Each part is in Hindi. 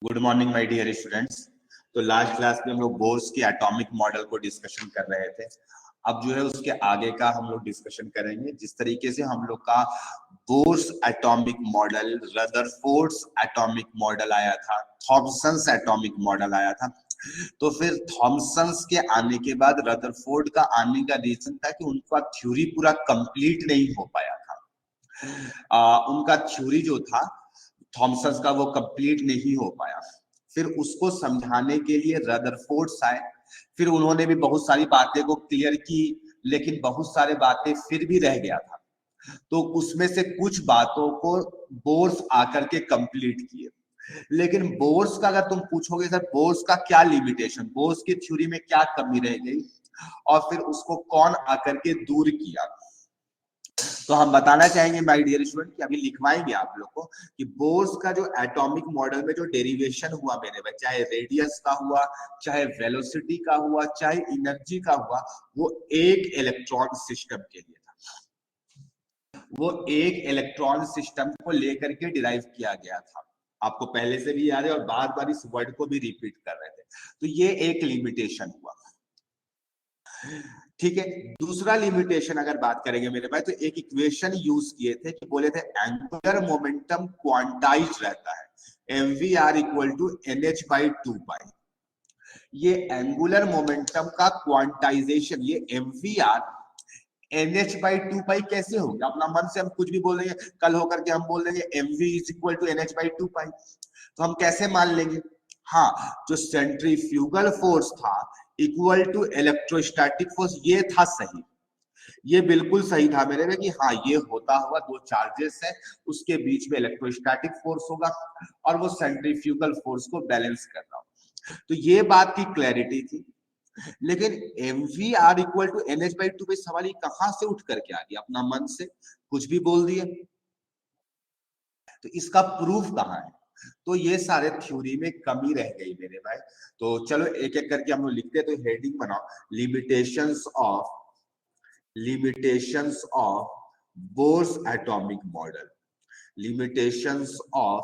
Good morning my dear students. तो लास्ट क्लास में हम लोग बोर्स के एटॉमिक मॉडल को डिस्कशन कर रहे थे। अब जो है उसके आगे का हम लोग डिस्कशन करेंगे। जिस तरीके से हम लोग का bourse atomic model, Rutherford's atomic model आया था, थॉमसन्स एटॉमिक मॉडल आया था, तो फिर थॉमसन्स के आने के बाद रदरफोर्ड का आने का रीजन था कि उनका थ्योरी पूरा कंप्लीट नहीं हो पाया था। उनका थ्योरी जो था थॉमसन का वो कंप्लीट नहीं हो पाया। फिर उसको समझाने के लिए रदरफोर्ड्स आए। फिर उन्होंने भी बहुत सारी बातें को क्लियर की, लेकिन बहुत सारे बातें फिर भी रह गया था। तो उसमें से कुछ बातों को बोर्स आकर के कंप्लीट किए। लेकिन बोर्स का अगर तुम पूछोगे सर बोर्स का क्या लिमिटेशन, बोर्स की थ्योरी में क्या कमी रह गई और फिर उसको कौन आकर के दूर किया, तो हम बताना चाहेंगे माय डियर स्टूडेंट कि अभी लिखवाएंगे आप लोग को कि बोर्स का जो एटॉमिक मॉडल में जो डेरिवेशन हुआ मेरे भाई, चाहे रेडियस का हुआ, चाहे वेलोसिटी का हुआ, चाहे एनर्जी का हुआ, वो एक इलेक्ट्रॉन सिस्टम के लिए था। वो एक इलेक्ट्रॉन सिस्टम को लेकर के डिराइव किया गया था। आपको पहले से भी याद है और बार बार इस वर्ड को भी रिपीट कर रहे थे। तो ये एक लिमिटेशन हुआ। ठीक है, दूसरा लिमिटेशन अगर बात करेंगे मेरे भाई, तो एक इक्वेशन यूज किए थे कि बोले थे एंगुलर मोमेंटम क्वांटाइज रहता है, mvr equal to nh by 2 pi. ये एंगुलर मोमेंटम का क्वांटाइजेशन, ये mvr nh बाई 2 पाई कैसे होगा? अपना मन से हम कुछ भी बोल देंगे, कल होकर के हम बोल देंगे mv is equal to nh by 2 pi, तो हम कैसे मान लेंगे? हाँ, जो सेंट्रीफ्यूगल फोर्स था इक्वल टू इलेक्ट्रोस्टैटिक फोर्स, ये था सही, ये बिल्कुल सही था मेरे में कि हाँ ये होता हुआ दो चार्जेस है, उसके बीच में इलेक्ट्रोस्टैटिक फोर्स होगा और वो सेंट्रीफ्यूगल फोर्स को बैलेंस कर रहा हो। तो ये बात की क्लैरिटी थी। लेकिन mvr equal to nh by 2 पे सवाल ये कहां से उठ करके आ गया? अपना मन से कुछ भी बोल दिए, तो इसका प्रूफ कहाँ है? तो ये सारे थ्योरी में कमी रह गई मेरे भाई। तो चलो एक एक करके हम लोग लिखते हैं। तो हेडिंग बनाओ, limitations of Bohr's atomic model, limitations of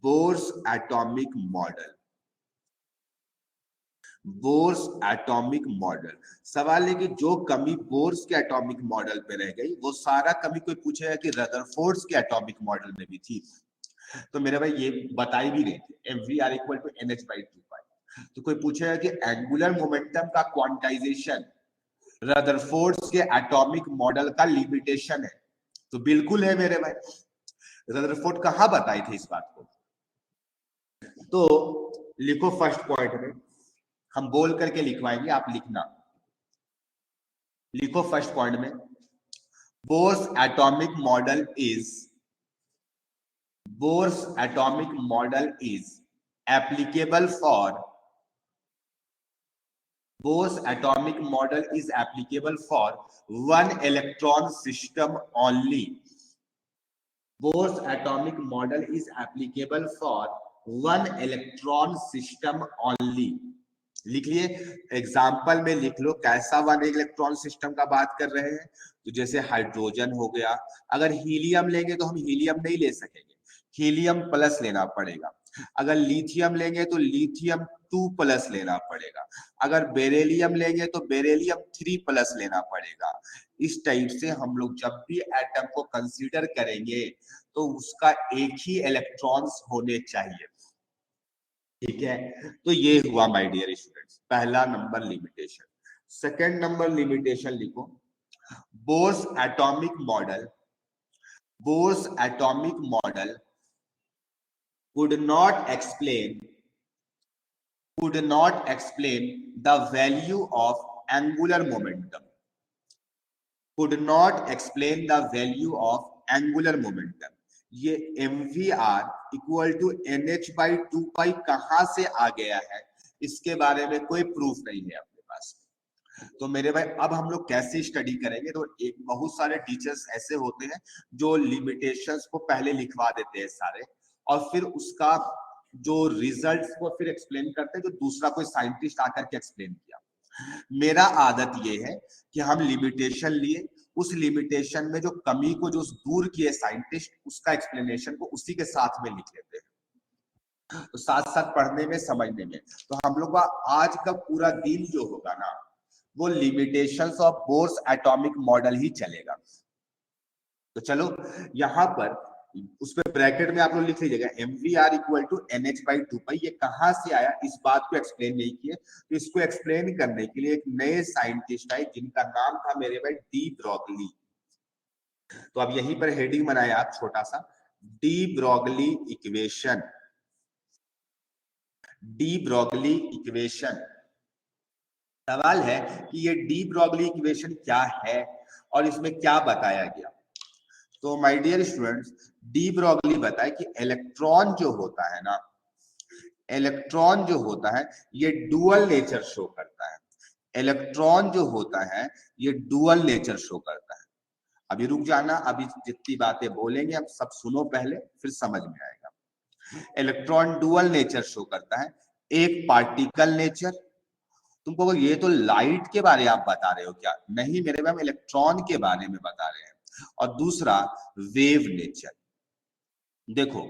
Bohr's atomic model, bourse atomic model. सवाल है कि जो कमी बोर्स के एटॉमिक मॉडल पे रह गई वो सारा कमी कोई पूछेगा कि रदरफोर्ड्स के एटॉमिक मॉडल में भी थी? तो मेरे भाई ये बताई भी नहीं थी, mvr equal to nh by 2 pi. तो कोई पूछेगा कि एंगुलर मोमेंटम का क्वांटाइजेशन रदरफोर्ड्स के एटॉमिक मॉडल का लिमिटेशन है, तो बिल्कुल है मेरे भाई। रदरफोर्ड कहां बताई थी इस बात को? तो लिखो फर्स्ट पॉइंट में, हम बोल करके लिखवाएंगे, आप लिखना। लिखो फर्स्ट पॉइंट में, bourse atomic model is applicable for Bohr's atomic model is applicable for one electron system only. Bohr's atomic model is applicable for one electron system only. लिख लिए, एग्जाम्पल में लिख लो कैसा वन इलेक्ट्रॉन सिस्टम का बात कर रहे हैं। तो जैसे हाइड्रोजन हो गया, अगर हीलियम लेंगे तो हम हीलियम नहीं ले सकेंगे, हीलियम प्लस लेना पड़ेगा। अगर लिथियम लेंगे तो लिथियम 2+ लेना पड़ेगा। अगर बेरेलियम लेंगे तो बेरेलियम 3+ लेना पड़ेगा। इस टाइप से हम लोग जब भी एटम को कंसीडर करेंगे तो उसका एक ही इलेक्ट्रॉन्स होने चाहिए। ठीक है, तो ये हुआ माय डियर स्टूडेंट्स पहला नंबर लिमिटेशन। सेकंड नंबर लिमिटेशन लिखो, Bohr's atomic model could not explain the value of angular momentum, could not explain the value of angular momentum। ये mvr equal to nh by 2 pi कहां से आ गया है, इसके बारे में कोई प्रूफ नहीं है अपने पास। तो मेरे भाई अब हम लोग कैसे स्टडी करेंगे? तो एक बहुत सारे टीचर्स ऐसे होते हैं जो लिमिटेशंस को पहले लिखवा देते हैं सारे, और फिर उसका जो रिजल्ट्स को फिर एक्सप्लेन करते हैं, जो दूसरा कोई साइंटिस्ट आकर के एक्सप्लेन किया। मेरा आदत ये है कि हम लिमिटेशन लिए, उस लिमिटेशन में जो कमी को जो दूर किए साइंटिस्ट, उसका एक्सप्लेनेशन को उसी के साथ में लिख लेते हैं। तो साथ साथ पढ़ने में समझने में, तो हम लोग का आज का पूरा दिन जो होगा ना वो limitations of Bohr's atomic model ही चलेगा। तो चलो यहां पर उस पे ब्रैकेट में आप लोग लिख लीजिएगा mvr इक्वल टू NH/2 ये कहां से आया, इस बात को एक्सप्लेन नहीं किए, तो इसको एक्सप्लेन करने के लिए एक नए साइंटिस्ट आए जिनका नाम था मेरे भाई डी ब्रॉगली। तो अब यहीं पर हेडिंग बनाया आप छोटा सा, de Broglie equation. De Broglie equation, सवाल है कि ये डी ब्रॉगली इक्वेशन क्या है और इसमें क्या बताया गया। तो my dear students, de Broglie बताए कि इलेक्ट्रॉन जो होता है ना, इलेक्ट्रॉन जो होता है ये डुअल नेचर शो करता है। इलेक्ट्रॉन जो होता है ये डुअल नेचर शो करता है। अभी रुक जाना, अभी जितनी बातें बोलेंगे आप सब सुनो पहले, फिर समझ में आएगा। इलेक्ट्रॉन डुअल नेचर शो करता है, एक पार्टिकल नेचर। तुमको ये तो लाइट के बारे आप बता रहे हो क्या? नहीं मेरे मैम, इलेक्ट्रॉन के बारे में बता रहे हैं। और दूसरा वेव नेचर। देखो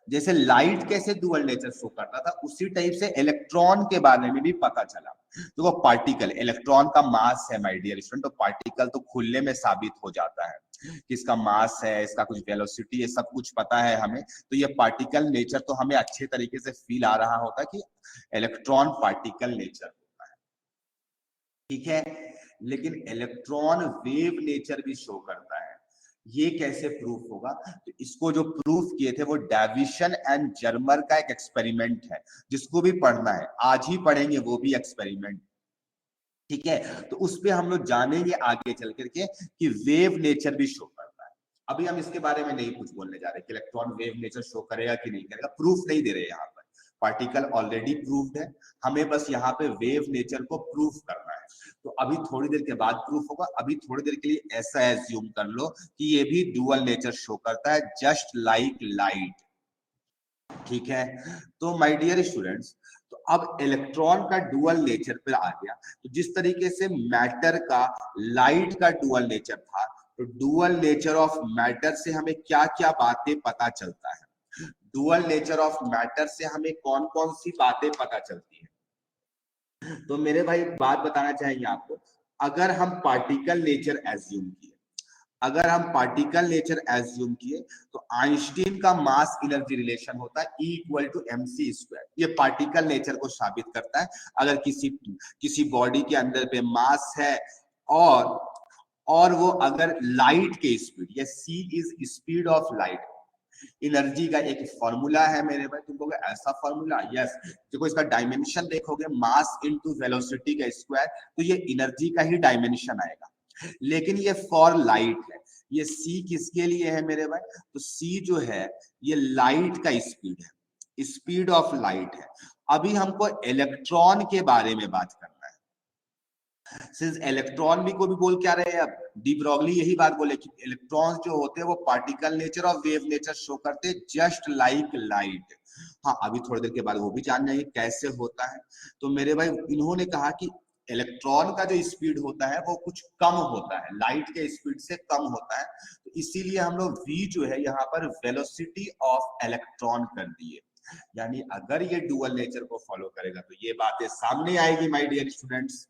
जैसे लाइट कैसे डुअल नेचर शो करता था, उसी टाइप से इलेक्ट्रॉन के बारे में भी पता चला। तो वो पार्टिकल, इलेक्ट्रॉन का मास है माय डियर स्टूडेंट, तो पार्टिकल तो खुले में साबित हो जाता है कि इसका मास है, इसका कुछ वेलोसिटी है, सब कुछ पता है हमें। तो ये पार्टिकल नेचर तो हमें अच्छे तरीके से फील आ रहा होता कि इलेक्ट्रॉन पार्टिकल नेचर होता है, ठीक है। लेकिन इलेक्ट्रॉन वेव नेचर भी शो करता है। ये कैसे प्रूफ होगा? तो इसको जो प्रूफ किए थे वो डेविसन एंड जर्मर का एक एक्सपेरिमेंट है, जिसको भी पढ़ना है आज ही पढ़ेंगे वो भी एक्सपेरिमेंट, ठीक है। तो उस पे हम लोग जानेंगे आगे चल करके कि वेव नेचर भी शो करता है। अभी हम इसके बारे में नहीं कुछ बोलने जा रहे कि इलेक्ट्रॉन वेव नेचर शो करेगा कि नहीं करेगा, प्रूफ नहीं दे रहे यहाँ पर। पार्टिकल ऑलरेडी प्रूव्ड है, हमें बस यहाँ पे वेव नेचर को प्रूफ करना है। तो अभी थोड़ी देर के बाद प्रूफ होगा, अभी थोड़ी देर के लिए ऐसा एज्यूम कर लो कि ये भी डुअल नेचर शो करता है, जस्ट लाइक लाइट, ठीक है। तो माय डियर स्टूडेंट्स, तो अब इलेक्ट्रॉन का डुअल नेचर पर आ गया। तो जिस तरीके से मैटर का लाइट का डुअल नेचर था, तो डुअल नेचर ऑफ मैटर से हमें क्या क्या बातें पता चलता है, डुअल नेचर ऑफ मैटर से हमें कौन कौन सी बातें पता चलती है। तो मेरे भाई बात बताना चाहेंगे आपको, अगर हम पार्टिकल नेचर एज्यूम किए, अगर हम पार्टिकल नेचर एज्यूम किए, तो आइंस्टीन का मास एनर्जी रिलेशन होता है E इक्वल टू mc²। ये पार्टिकल नेचर को साबित करता है। अगर किसी बॉडी के अंदर पे मास है और वो अगर लाइट के स्पीड, या c is speed of light, energy का एक फॉर्मूला है मेरे भाई, तुम कहोगे ऐसा फॉर्मूला? यस। देखो इसका डायमेंशन देखोगे, मास इनटू वेलोसिटी का स्क्वायर, तो ये एनर्जी का ही डायमेंशन आएगा। लेकिन ये फॉर लाइट है, ये सी किसके लिए है मेरे भाई? तो सी जो है ये लाइट का स्पीड है, स्पीड ऑफ लाइट है। अभी हमको इलेक्ट्रॉन के बारे में बात करना है। सिंस इलेक्ट्रॉन भी को भी बोल क्या रहे हैं, अब डी ब्रॉगली यही बात बोले कि इलेक्ट्रॉन्स जो होते हैं वो पार्टिकल नेचर और वेव नेचर शो करते हैं, जस्ट लाइक लाइट। हाँ अभी थोड़ी देर के बाद वो भी जान जाएंगे कैसे होता है। तो मेरे भाई इन्होंने कहा कि इलेक्ट्रॉन का जो स्पीड होता है वो कुछ कम होता है, लाइट के स्पीड से कम होता है। तो इसीलिए हम लोग v जो है यहाँ पर वेलोसिटी ऑफ इलेक्ट्रॉन कर दिए। यानी अगर ये डुअल नेचर को फॉलो करेगा तो ये बातें सामने आएगी माय डियर स्टूडेंट्स।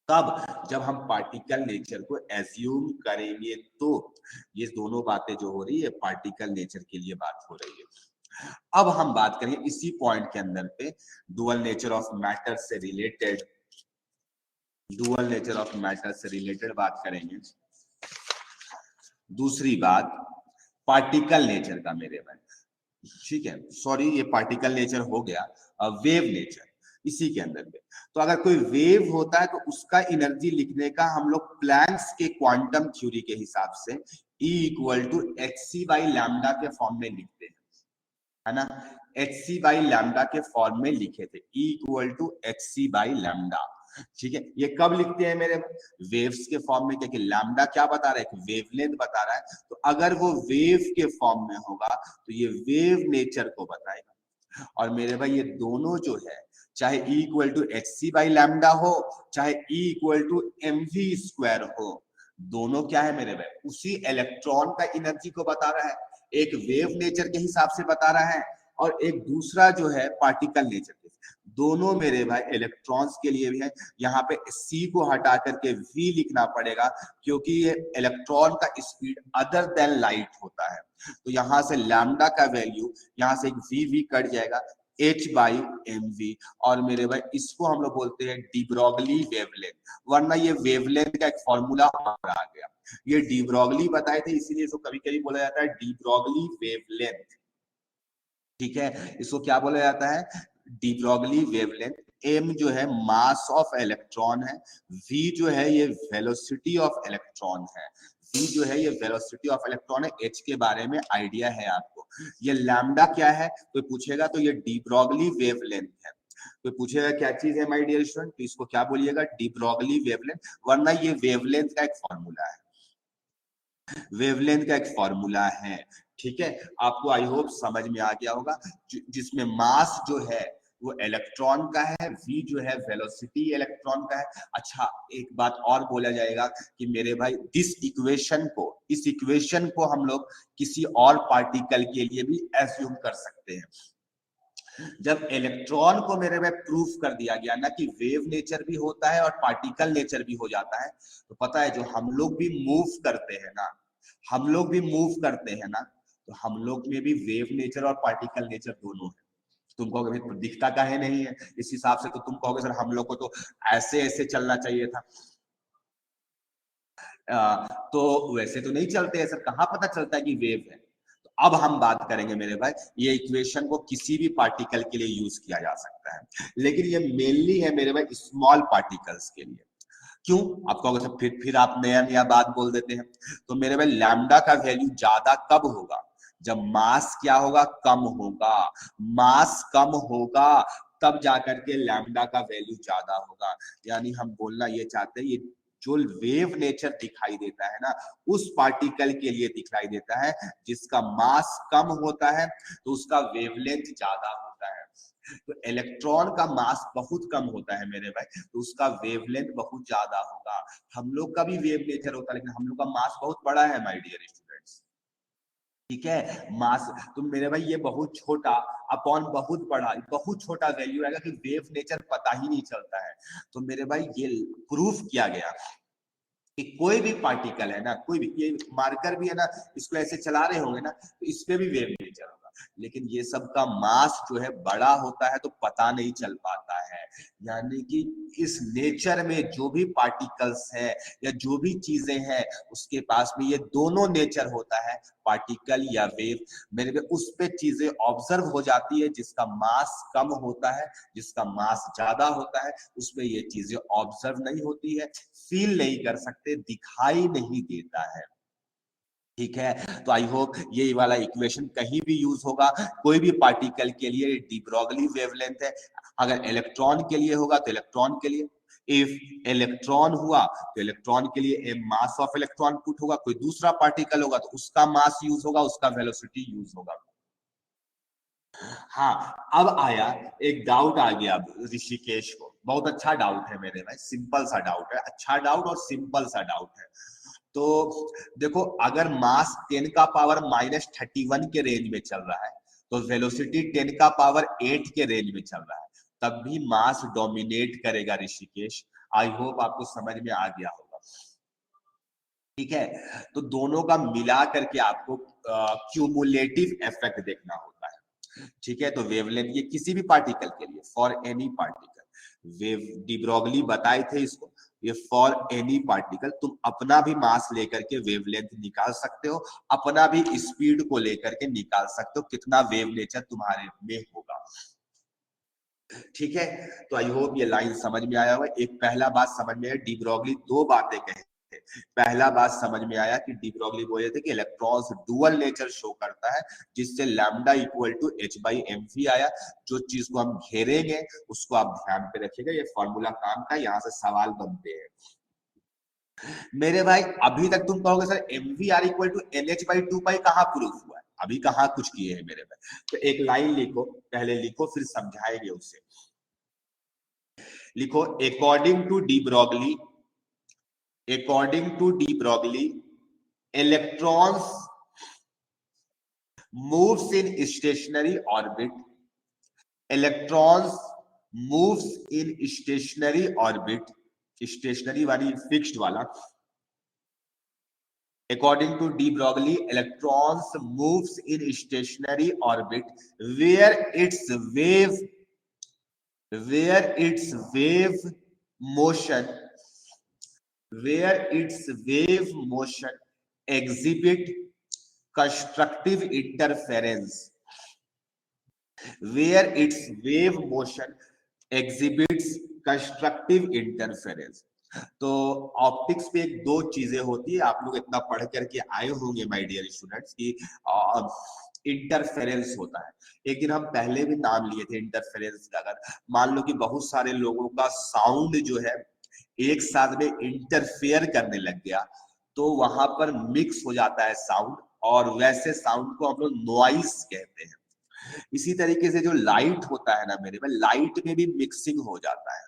तब जब हम पार्टिकल नेचर को एज्यूम करेंगे, तो ये दोनों बातें जो हो रही है पार्टिकल नेचर के लिए बात हो रही है। अब हम बात करेंगे इसी पॉइंट के अंदर पे डुअल नेचर ऑफ मैटर से related, dual nature of matter से रिलेटेड बात करेंगे। दूसरी बात पार्टिकल नेचर का मेरे भाई, ठीक है, सॉरी ये पार्टिकल नेचर हो गया। वेव नेचर इसी के अंदर में, तो अगर कोई वेव होता है तो उसका एनर्जी लिखने का हम लोग प्लैंक्स के क्वांटम थ्योरी के हिसाब से E इक्वल टू hc/लैम्डा के फॉर्म में लिखते हैं, है ना। hc/लैम्डा के फॉर्म में लिखे थे, E इक्वल टू hc/लैम्डा, ठीक है। ये कब लिखते हैं मेरे वेव्स के फॉर्म में, क्योंकि लैम्डा क्या बता रहा है, वेवलेंथ बता रहा है। तो अगर वो वेव के फॉर्म में होगा तो ये वेव नेचर को बताएगा। और मेरे भाई ये दोनों जो है, चाहे E इक्वल टू hc/लैम्डा हो, चाहे E इक्वल टू mv² हो, दोनों क्या है मेरे भाई, उसी इलेक्ट्रॉन का एनर्जी को बता रहा है, एक वेव नेचर के हिसाब से बता रहा है और एक दूसरा जो है पार्टिकल नेचर केस। दोनों मेरे भाई इलेक्ट्रॉन्स के लिए भी है। यहाँ पे सी को हटा करके वी लिखना पड़ेगा, क्योंकि ये इलेक्ट्रॉन का स्पीड अदर देन लाइट होता है। तो यहाँ से लैम्डा का वैल्यू, यहाँ से एक वी कट जाएगा, h/mv। और मेरे भाई इसको हम लोग बोलते हैं डी ब्रॉगली वेवलेंथ, वरना ये वेवलेंथ का एक फॉर्मूला और आ गया। ये डी ब्रॉगली बताए थे, इसीलिए इसको कभी कभी बोला जाता है डी ब्रॉगली वेवलेंथ। ठीक है, इसको क्या बोला जाता है? De Broglie wavelength. एम जो है मास ऑफ इलेक्ट्रॉन है, वी जो है ये वेलोसिटी ऑफ इलेक्ट्रॉन है, वी जो है ये वेलोसिटी ऑफ इलेक्ट्रॉन है। एच के बारे में आइडिया है आपको। ये लैम्डा क्या है कोई पूछेगा तो ये डी ब्रॉगली वेवलेंथ है। कोई पूछेगा क्या चीज है माय डियर स्टूडेंट, तो इसको क्या बोलिएगा? डी ब्रॉगली वेवलेंथ, वरना ये वेवलेंथ का एक फॉर्मूला है, वेवलेंथ का एक फॉर्मूला है। ठीक है, आपको आई होप समझ में आ गया होगा। जिसमें मास जो है वो इलेक्ट्रॉन का है, वी जो है वेलोसिटी इलेक्ट्रॉन का है। अच्छा, एक बात और बोला जाएगा कि मेरे भाई इस इक्वेशन को हम लोग किसी और पार्टिकल के लिए भी एज्यूम कर सकते हैं। जब इलेक्ट्रॉन को मेरे में प्रूफ कर दिया गया ना कि वेव नेचर भी होता है और पार्टिकल नेचर भी हो जाता है, तो पता है जो हम लोग भी मूव करते हैं ना, तो हम लोग में भी वेव नेचर और पार्टिकल नेचर दोनों है। तुम कहोगे भाई दिखता काहे नहीं है? इस हिसाब से तो तुम कहोगे सर हम लोग को तो ऐसे ऐसे चलना चाहिए था। तो वैसे तो नहीं चलते हैं सर, कहाँ पता चलता है कि वेव है? तो अब हम बात करेंगे मेरे भाई, ये इक्वेशन को किसी भी पार्टिकल के लिए यूज किया जा सकता है, लेकिन ये मेनली है मेरे भाई स्मॉल पार्टिकल्स के लिए। क्यों? आप कहोगे सर फिर आप नया नया बात बोल देते हैं। तो मेरे भाई लैम्डा का वैल्यू ज्यादा कब होगा? जब मास क्या होगा? कम होगा। मास कम होगा तब जाकर के लैम्डा का वैल्यू ज्यादा होगा। यानी हम बोलना ये चाहते हैं, ये जो वेव नेचर दिखाई देता है ना, उस पार्टिकल के लिए दिखाई देता है जिसका मास कम होता है तो उसका वेवलेंथ ज्यादा होता है। तो इलेक्ट्रॉन का मास बहुत कम होता है मेरे भाई, तो उसका वेवलेंथ बहुत ज्यादा होगा। हम लोग का भी वेव नेचर होता है, लेकिन हम लोग का मास बहुत बड़ा है माय डियर स्टूडेंट्स। ठीक है, मास तो मेरे भाई ये बहुत छोटा अपॉन बहुत बड़ा, बहुत छोटा वैल्यू आएगा कि वेव नेचर पता ही नहीं चलता है। तो मेरे भाई ये प्रूफ किया गया कि कोई भी पार्टिकल है ना, कोई भी, ये मार्कर भी है ना, इसको ऐसे चला रहे होंगे ना तो इस पे भी वेव नेचर होगा, लेकिन ये सब का मास जो है बड़ा होता है तो पता नहीं चल पाता है। यानी कि इस नेचर में जो भी पार्टिकल्स है या जो भी चीजें हैं उसके पास में ये दोनों नेचर होता है, पार्टिकल या वेव। मेरे पे उस पे चीजें ऑब्जर्व हो जाती है जिसका मास कम होता है, जिसका मास ज्यादा होता है उसमें ये चीजें ऑब्जर्व नहीं होती है, फील नहीं कर सकते, दिखाई नहीं देता है। ठीक है, तो आई होप ये वाला इक्वेशन कहीं भी यूज होगा, कोई भी पार्टिकल के लिए डी ब्रॉगली वेवलेंथ है। अगर इलेक्ट्रॉन के लिए होगा तो इलेक्ट्रॉन के लिए, इफ इलेक्ट्रॉन हुआ तो इलेक्ट्रॉन के लिए M mass of electron put होगा, कोई दूसरा पार्टिकल होगा तो उसका मास यूज होगा, उसका वेलोसिटी यूज होगा। हाँ, अब आया एक डाउट आ गया ऋषिकेश को, बहुत अच्छा डाउट है मेरे भाई, सिंपल सा डाउट है, अच्छा डाउट और सिंपल सा डाउट है। तो देखो, अगर मास 10 का पावर -31 के रेंज में चल रहा है तो वेलोसिटी 10 का पावर 8 के रेंज में चल रहा है, तब भी मास डोमिनेट करेगा ऋषिकेश। आई होप आपको समझ में आ गया होगा। ठीक है, तो दोनों का मिला करके आपको क्यूमुलेटिव इफेक्ट देखना होता है। ठीक है, तो वेवलेंथ ये किसी भी पार्टिकल के लिए, for any particle, wave D Broglie बताए थे इसको, ये फॉर एनी पार्टिकल, तुम अपना भी मास लेकर के वेवलेंथ निकाल सकते हो, अपना भी स्पीड को लेकर के निकाल सकते हो, कितना वेव नेचर तुम्हारे में होगा। ठीक है, तो आई होप ये लाइन समझ में आया होगा। एक पहला बात समझ में आया, डी ब्रॉगली दो बातें कहे थे। पहला बात समझ में आया कि डी ब्रॉगली बोले थे कि इलेक्ट्रॉन्स डुअल नेचर शो करता है, जिससे लैम्डा इक्वल टू h/mv आया। जो चीज को हम घेरेंगे उसको आप ध्यान पे रखिएगा, ये फॉर्मूला काम का, यहाँ से सवाल बनते हैं मेरे भाई। अभी तक तुम कहोगे sir mvr equal to nh/2 कहाँ प्रूफ हुआ है? अभी कहाँ कुछ किए हैं मेरे भाई। तो एक लाइन लिखो, पहले लिखो फिर समझाएंगे उसे। लिखो, according to de Broglie electrons moves in stationary orbit, electrons moves in stationary orbit, stationary वाली fixed वाला, according to de Broglie, electrons moves in stationary orbit where its wave motion exhibit constructive interference, where its wave motion exhibits constructive interference. तो ऑप्टिक्स पे एक दो चीजें होती है, आप लोग इतना पढ़ करके आए होंगे माय डियर स्टूडेंट्स की इंटरफेरेंस होता है। एक दिन हम पहले भी नाम लिए थे इंटरफेरेंस का। अगर मान लो कि बहुत सारे लोगों का साउंड जो है एक साथ में इंटरफेयर करने लग गया, तो वहां पर मिक्स हो जाता है साउंड, और वैसे साउंड को हम लोग नॉइस कहते हैं। इसी तरीके से जो लाइट होता है ना मेरे में, लाइट में भी मिक्सिंग हो जाता है।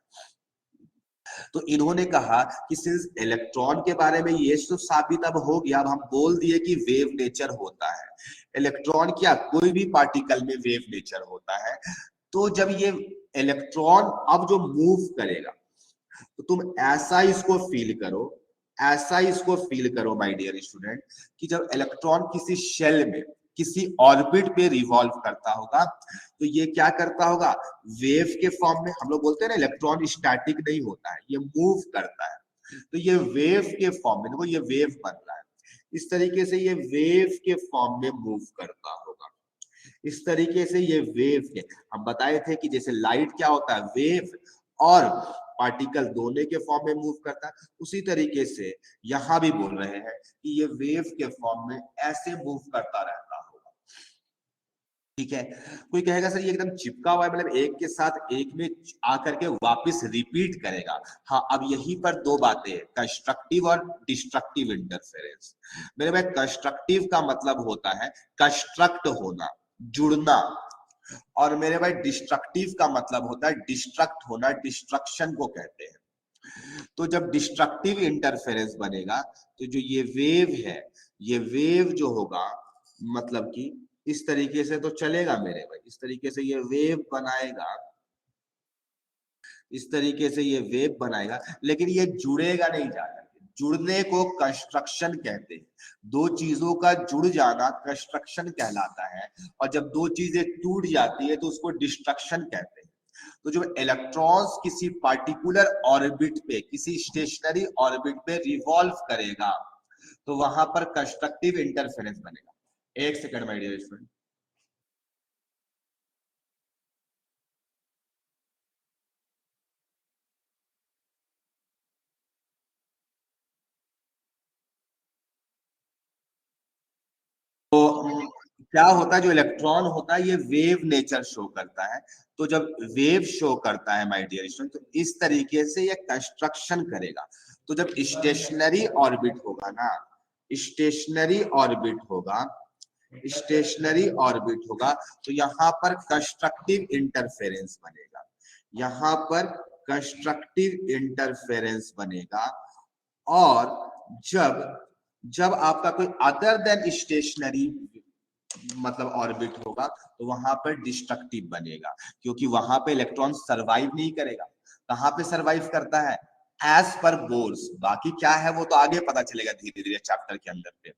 तो इन्होंने कहा कि सिंस इलेक्ट्रॉन के बारे में ये तो साबित अब हो गया, अब हम बोल दिए कि वेव नेचर होता है। इलेक्ट्रॉन क्या, कोई भी पार्टिकल में वेव नेचर होता है। तो जब ये इलेक्ट्रॉन अब जो मूव करेगा, तो तुम ऐसा इसको फील करो, ऐसा इसको फील करो माय डियर स्टूडेंट, कि जब इलेक्ट्रॉन किसी शेल में, किसी ऑर्बिट पे रिवॉल्व करता होगा, तो ये क्या करता होगा, वेव के फॉर्म में। हम लोग बोलते हैं ना इलेक्ट्रॉन स्टैटिक नहीं होता है, ये मूव करता है। तो ये वेव के फॉर्म में, देखो ये वेव बन रहा है, इस तरीके से ये वेव के फॉर्म में मूव करता होगा। इस तरीके से ये वेव के, हम बताए थे कि जैसे लाइट क्या होता है, वेव और पार्टिकल दोनों के फॉर्म में मूव करता है, उसी तरीके से यहां भी बोल रहे हैं कि ये वेव के फॉर्म में ऐसे मूव करता रहता होगा। ठीक है, कोई कहेगा सर ये एकदम चिपका हुआ है, मतलब एक के साथ एक में आकर के वापस रिपीट करेगा। हाँ, अब यहीं पर दो बातें हैं, कंस्ट्रक्टिव और डिस्ट्रक्टिव इंटरफेरेंस। मेरे भाई कंस्ट्रक्टिव का मतलब होता है कंस्ट्रक्ट होना, जुड़ना, और मेरे भाई डिस्ट्रक्टिव का मतलब होता है डिस्ट्रक्ट होना, डिस्ट्रक्शन को कहते हैं। तो जब डिस्ट्रक्टिव इंटरफेरेंस बनेगा, तो जो ये वेव है, ये वेव जो होगा, मतलब कि इस तरीके से तो चलेगा मेरे भाई, इस तरीके से ये वेव बनाएगा, इस तरीके से ये वेव बनाएगा, लेकिन ये जुड़ेगा नहीं जाकर। जुड़ने को कंस्ट्रक्शन कहते हैं। दो चीजों का जुड़ जाना कंस्ट्रक्शन कहलाता है, और जब दो चीजें टूट जाती है तो उसको डिस्ट्रक्शन कहते हैं। तो जब इलेक्ट्रॉन्स किसी पार्टिकुलर ऑर्बिट पे, किसी स्टेशनरी ऑर्बिट पे रिवॉल्व करेगा, तो वहां पर कंस्ट्रक्टिव इंटरफेरेंस बनेगा। एक सेकंड माय डियर स्टूडेंट। तो क्या होता है, जो इलेक्ट्रॉन होता है ये वेव नेचर शो करता है। तो जब वेव शो करता है माय डियर स्टूडेंट, तो इस तरीके से ये कंस्ट्रक्शन करेगा। तो जब स्टेशनरी ऑर्बिट होगा ना, स्टेशनरी ऑर्बिट होगा, स्टेशनरी ऑर्बिट होगा, तो यहाँ पर कंस्ट्रक्टिव इंटरफेरेंस बनेगा, यहाँ पर कंस्ट्रक्टिव इंटरफेरेंस बनेगा। और जब जब आपका कोई अदर देन स्टेशनरी मतलब ऑर्बिट होगा, तो वहां पर डिस्ट्रक्टिव बनेगा, क्योंकि वहां पे इलेक्ट्रॉन सरवाइव नहीं करेगा। कहां पे सरवाइव करता है, एज पर बोर्स। बाकी क्या है वो तो आगे पता चलेगा धीरे धीरे चैप्टर के अंदर पे,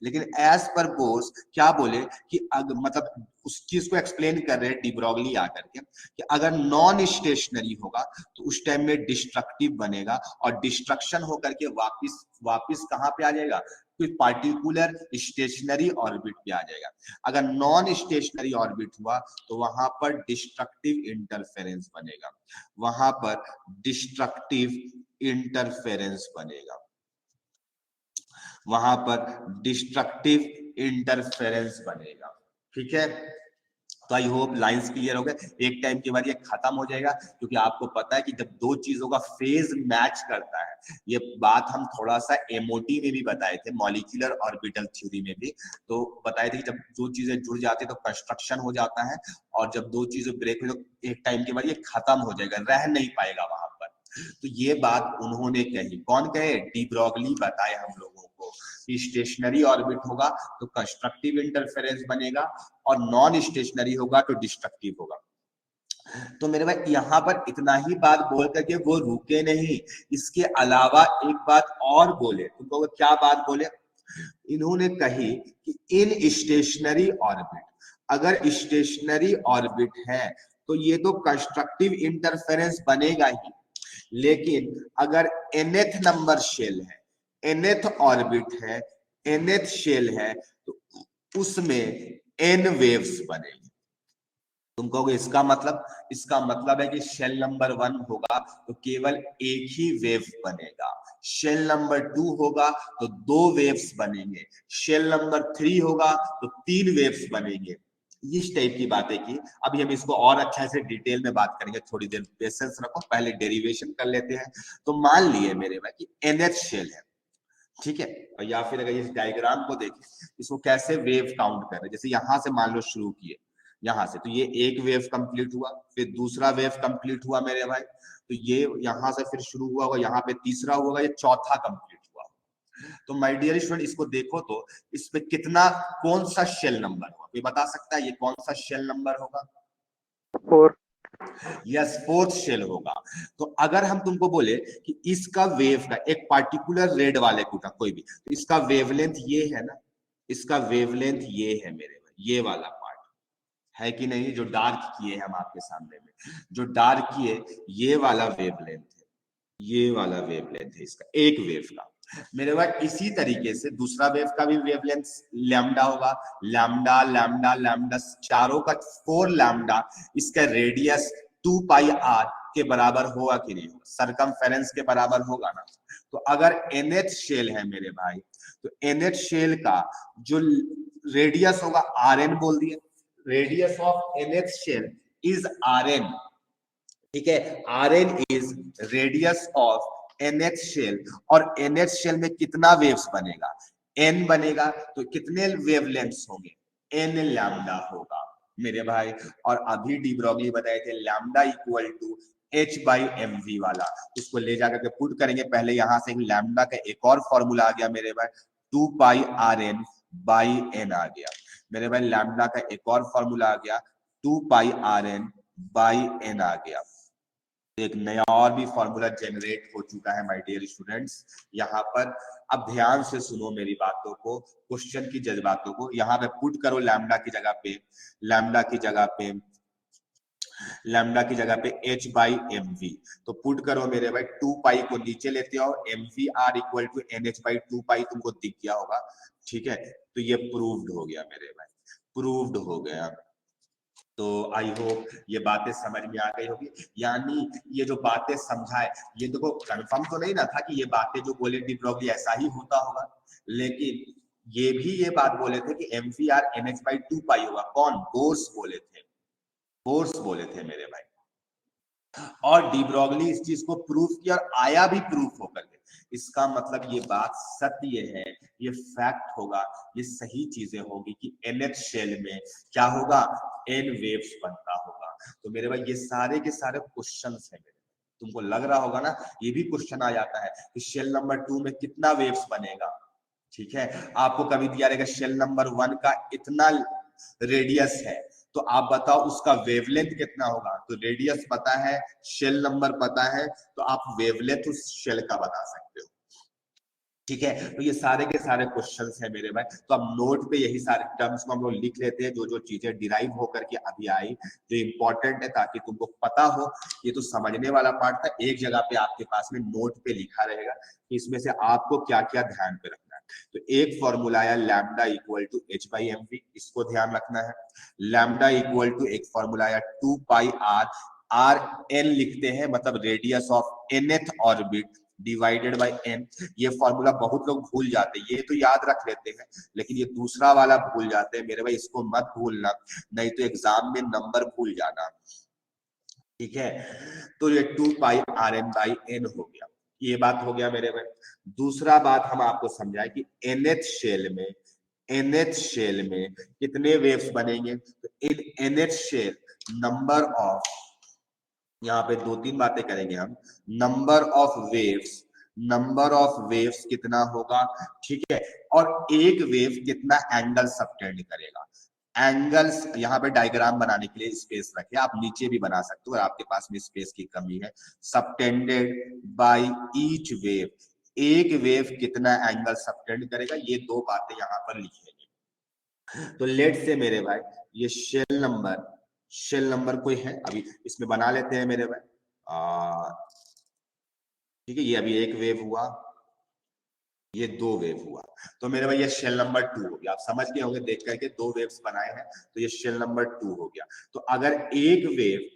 लेकिन एज पर बोर्स क्या बोले कि मतलब उस चीज को एक्सप्लेन कर रहे हैं डी ब्रॉगली आकर के, कि अगर नॉन स्टेशनरी होगा तो उस टाइम में डिस्ट्रक्टिव बनेगा, और डिस्ट्रक्शन होकर के वापिस वापिस कहां पे आ जाएगा, कोई पार्टिकुलर स्टेशनरी ऑर्बिट पे आ जाएगा। अगर नॉन स्टेशनरी ऑर्बिट हुआ तो वहां पर डिस्ट्रक्टिव इंटरफेरेंस बनेगा, वहां पर डिस्ट्रक्टिव इंटरफेरेंस बनेगा, वहां पर डिस्ट्रक्टिव इंटरफेरेंस बनेगा। ठीक है, तो आई होप लाइंस क्लियर हो गए। एक टाइम के बाद ये खत्म हो जाएगा, क्योंकि आपको पता है कि जब दो चीजों का फेज मैच करता है, ये बात हम थोड़ा सा एमओटी में भी बताए थे, मॉलिक्यूलर ऑर्बिटल थ्योरी में भी तो बताए थे कि जब दो चीजें जुड़ जाती है तो कंस्ट्रक्शन हो जाता है, और जब दो चीजें ब्रेक हो तो एक टाइम के बाद ये खत्म हो जाएगा, रह नहीं पाएगा वहां पर। तो ये बात उन्होंने कही, कौन कहे, डी ब्रॉगली बताए हम लोगों तुमको, स्टेशनरी ऑर्बिट होगा तो कंस्ट्रक्टिव इंटरफेरेंस बनेगा और नॉन स्टेशनरी होगा तो डिस्ट्रक्टिव होगा। तो मेरे भाई यहाँ पर इतना ही बात बोल करके वो रुके नहीं, इसके अलावा एक बात और बोले। तुमको क्या बात बोले? इन्होंने कही कि इन स्टेशनरी ऑर्बिट, अगर स्टेशनरी ऑर्बिट है तो ये तो कंस्ट्रक्टिव इंटरफेरेंस बनेगा ही, लेकिन अगर nth नंबर शेल है, nth ऑर्बिट है, nth शेल है तो उसमें n वेव्स बनेंगे। तुम कहोगे इसका मतलब है कि शेल नंबर 1 होगा तो केवल एक ही वेव बनेगा, शेल नंबर 2 होगा तो 2 वेव्स बनेंगे, शेल नंबर 3 होगा तो 3 वेव्स बनेंगे। इस टाइप की बातें की। अभी हम इसको और अच्छा से डिटेल में बात करेंगे, थोड़ी देर पेशेंस रखो, पहले डेरिवेशन कर लेते हैं। तो मान लिए मेरे भाई कि nth शेल है, ठीक है, या फिर अगर इस डायग्राम को देखें, इसको कैसे वेव काउंट कर रहे हैं, जैसे यहां से मान लो शुरू किए यहां से, तो ये एक वेव कंप्लीट हुआ, फिर दूसरा वेव कंप्लीट हुआ मेरे भाई, तो ये यहां से फिर शुरू हुआ होगा, यहाँ पे तीसरा होगा, ये चौथा कंप्लीट हुआ। तो माय डियर स्टूडेंट इसको देखो तो इस पे कितना, कौन सा शेल नंबर होगा, कोई बता सकता है ये कौन सा शेल नंबर होगा? 4। यस, फोर्थ शेल होगा। तो अगर हम तुमको बोले कि इसका वेव का एक पार्टिकुलर रेड वाले का कोई भी, तो इसका वेवलेंथ ये है ना, इसका वेवलेंथ ये है मेरे भाई, ये वाला पार्ट है कि नहीं, जो डार्क किए हम आपके सामने में, जो डार्क किए ये वाला वेवलेंथ है, ये वाला वेवलेंथ है इसका, एक वेव का मेरे भाई। इसी तरीके से दूसरा वेव का भी वेवलेंथ लैम्डा होगा, लैम्डा लैम्डा लैम्डा, चारों का 4 लैम्डा, इसका रेडियस 2 पाई आर के बराबर होगा कि नहीं होगा, सरकमफेरेंस के बराबर होगा ना। तो अगर nth शेल है मेरे भाई, तो nth शेल का जो रेडियस होगा rn बोल दिए, radius of nth shell is rn, ठीक है, rn is radius of nth shell, और nth शेल में कितना वेव्स बनेगा, n बनेगा, तो कितने वेवलेंथ्स होंगे, n लैम्डा होगा मेरे भाई। और अभी डी ब्रॉगली बताए थे lambda equal to h by M V वाला, उसको ले जाकर के पुट करेंगे। पहले यहां से लैम्डा का एक और फॉर्मूला आ गया मेरे भाई, 2 pi are N by N आ गया मेरे भाई, लैम्डा का एक और फॉर्मूला आ गया 2 pi are N by N आ गया। एक नया और भी फॉर्मूला जनरेट हो चुका है माय डियर स्टूडेंट्स। यहाँ पर अब ध्यान से सुनो मेरी बातों को, क्वेश्चन की जज्बातों को। यहाँ पे पुट करो लैम्डा की जगह पे, लैम्डा की जगह पे, लैम्डा की जगह पे h बाई एम वी, तो पुट करो मेरे भाई, 2 पाई को नीचे लेते हो, M V R equal to N H by 2 pi, तुमको दिख गया होगा, ठीक है। तो ये प्रूव्ड हो गया मेरे भाई, प्रूव्ड हो गया। तो आई होप ये बातें समझ में आ गई होगी। यानी ये जो बातें समझाए, ये देखो कंफर्म तो नहीं ना था कि ये बातें जो बोले डी ब्रॉगली ऐसा ही होता होगा, लेकिन ये भी ये बात बोले थे कि M V R N H by 2 pi होगा। कौन? बोर्स बोले थे, बोर्स बोले थे मेरे भाई। और डी ब्रॉगली इस चीज को प्रूफ किया और आया भी प्रूफ होकर के। इसका मतलब ये बात सत्य है, ये फैक्ट होगा, ये सही चीजें होगी कि nth शेल में क्या होगा, n वेव्स बनता होगा। तो मेरे भाई ये सारे के सारे क्वेश्चंस हैं मेरे, तुमको लग रहा होगा ना, ये भी क्वेश्चन आ जाता है कि शेल नंबर 2 में कितना वेव्स बनेगा, ठीक है। आपको कभी दिया रहेगा शेल नंबर 1 का इतना रेडियस है, तो आप बताओ उसका वेवलेंथ कितना होगा, तो रेडियस पता है, शेल नंबर पता है, तो आप वेवलेंथ उस शेल का बता सकते हो, ठीक है। तो ये सारे के सारे क्वेश्चंस हैं मेरे भाई। तो अब नोट पे यही सारे टर्म्स को हम लोग लिख लेते हैं, जो जो चीजें डिराइव होकर के अभी आई, जो इंपॉर्टेंट है, ताकि तुमको पता हो। ये तो समझने वाला पार्ट था, एक जगह पे आपके पास में नोट पे लिखा रहेगा कि इसमें से आपको क्या क्या ध्यान पे रखना है। तो एक फॉर्मूला है lambda equal to H by M V, इसको ध्यान रखना है। लैम्डा इक्वल टू एक फॉर्मूला है 2 पाई आर, आर एन लिखते हैं मतलब radius of nth orbit divided by n। ये फॉर्मूला बहुत लोग भूल जाते हैं, ये तो याद रख लेते हैं, लेकिन ये दूसरा वाला भूल जाते हैं मेरे भाई, इसको मत भूलना, नहीं तो एग्जाम में नंबर भूल जाना, ठीक है। तो ये 2 pi are N by N हो गया, ये बात हो गया मेरे भाई। दूसरा बात हम आपको समझाए कि nth शेल में, nth शेल में कितने वेव्स बनेंगे, तो इन nth शेल नंबर ऑफ, यहाँ पे 2-3 बातें करेंगे हम, number of waves number of waves कितना होगा, ठीक है, और एक वेव कितना एंगल सबटेंड करेगा। एंगल्स यहाँ पे डायग्राम बनाने के लिए स्पेस रखे, आप नीचे भी बना सकते हो अगर आपके पास में स्पेस की कमी है। सबटेंडेड बाय ईच वेव, एक वेव कितना एंगल सबटेंड करेगा, ये दो बातें यहाँ पर लिखेंगे। तो लेट से मेरे भाई ये शेल नंबर कोई है, अभी इसमें बना लेते हैं मेरे भाई। ठीक है, ये अभी एक वेव हुआ, ये दो वेव हुआ, तो मेरे भाई ये शेल नंबर 2 हो गया। आप समझ गए होंगे देख करके, दो वेव्स बनाए हैं तो ये शेल नंबर 2 हो गया। तो अगर एक वेव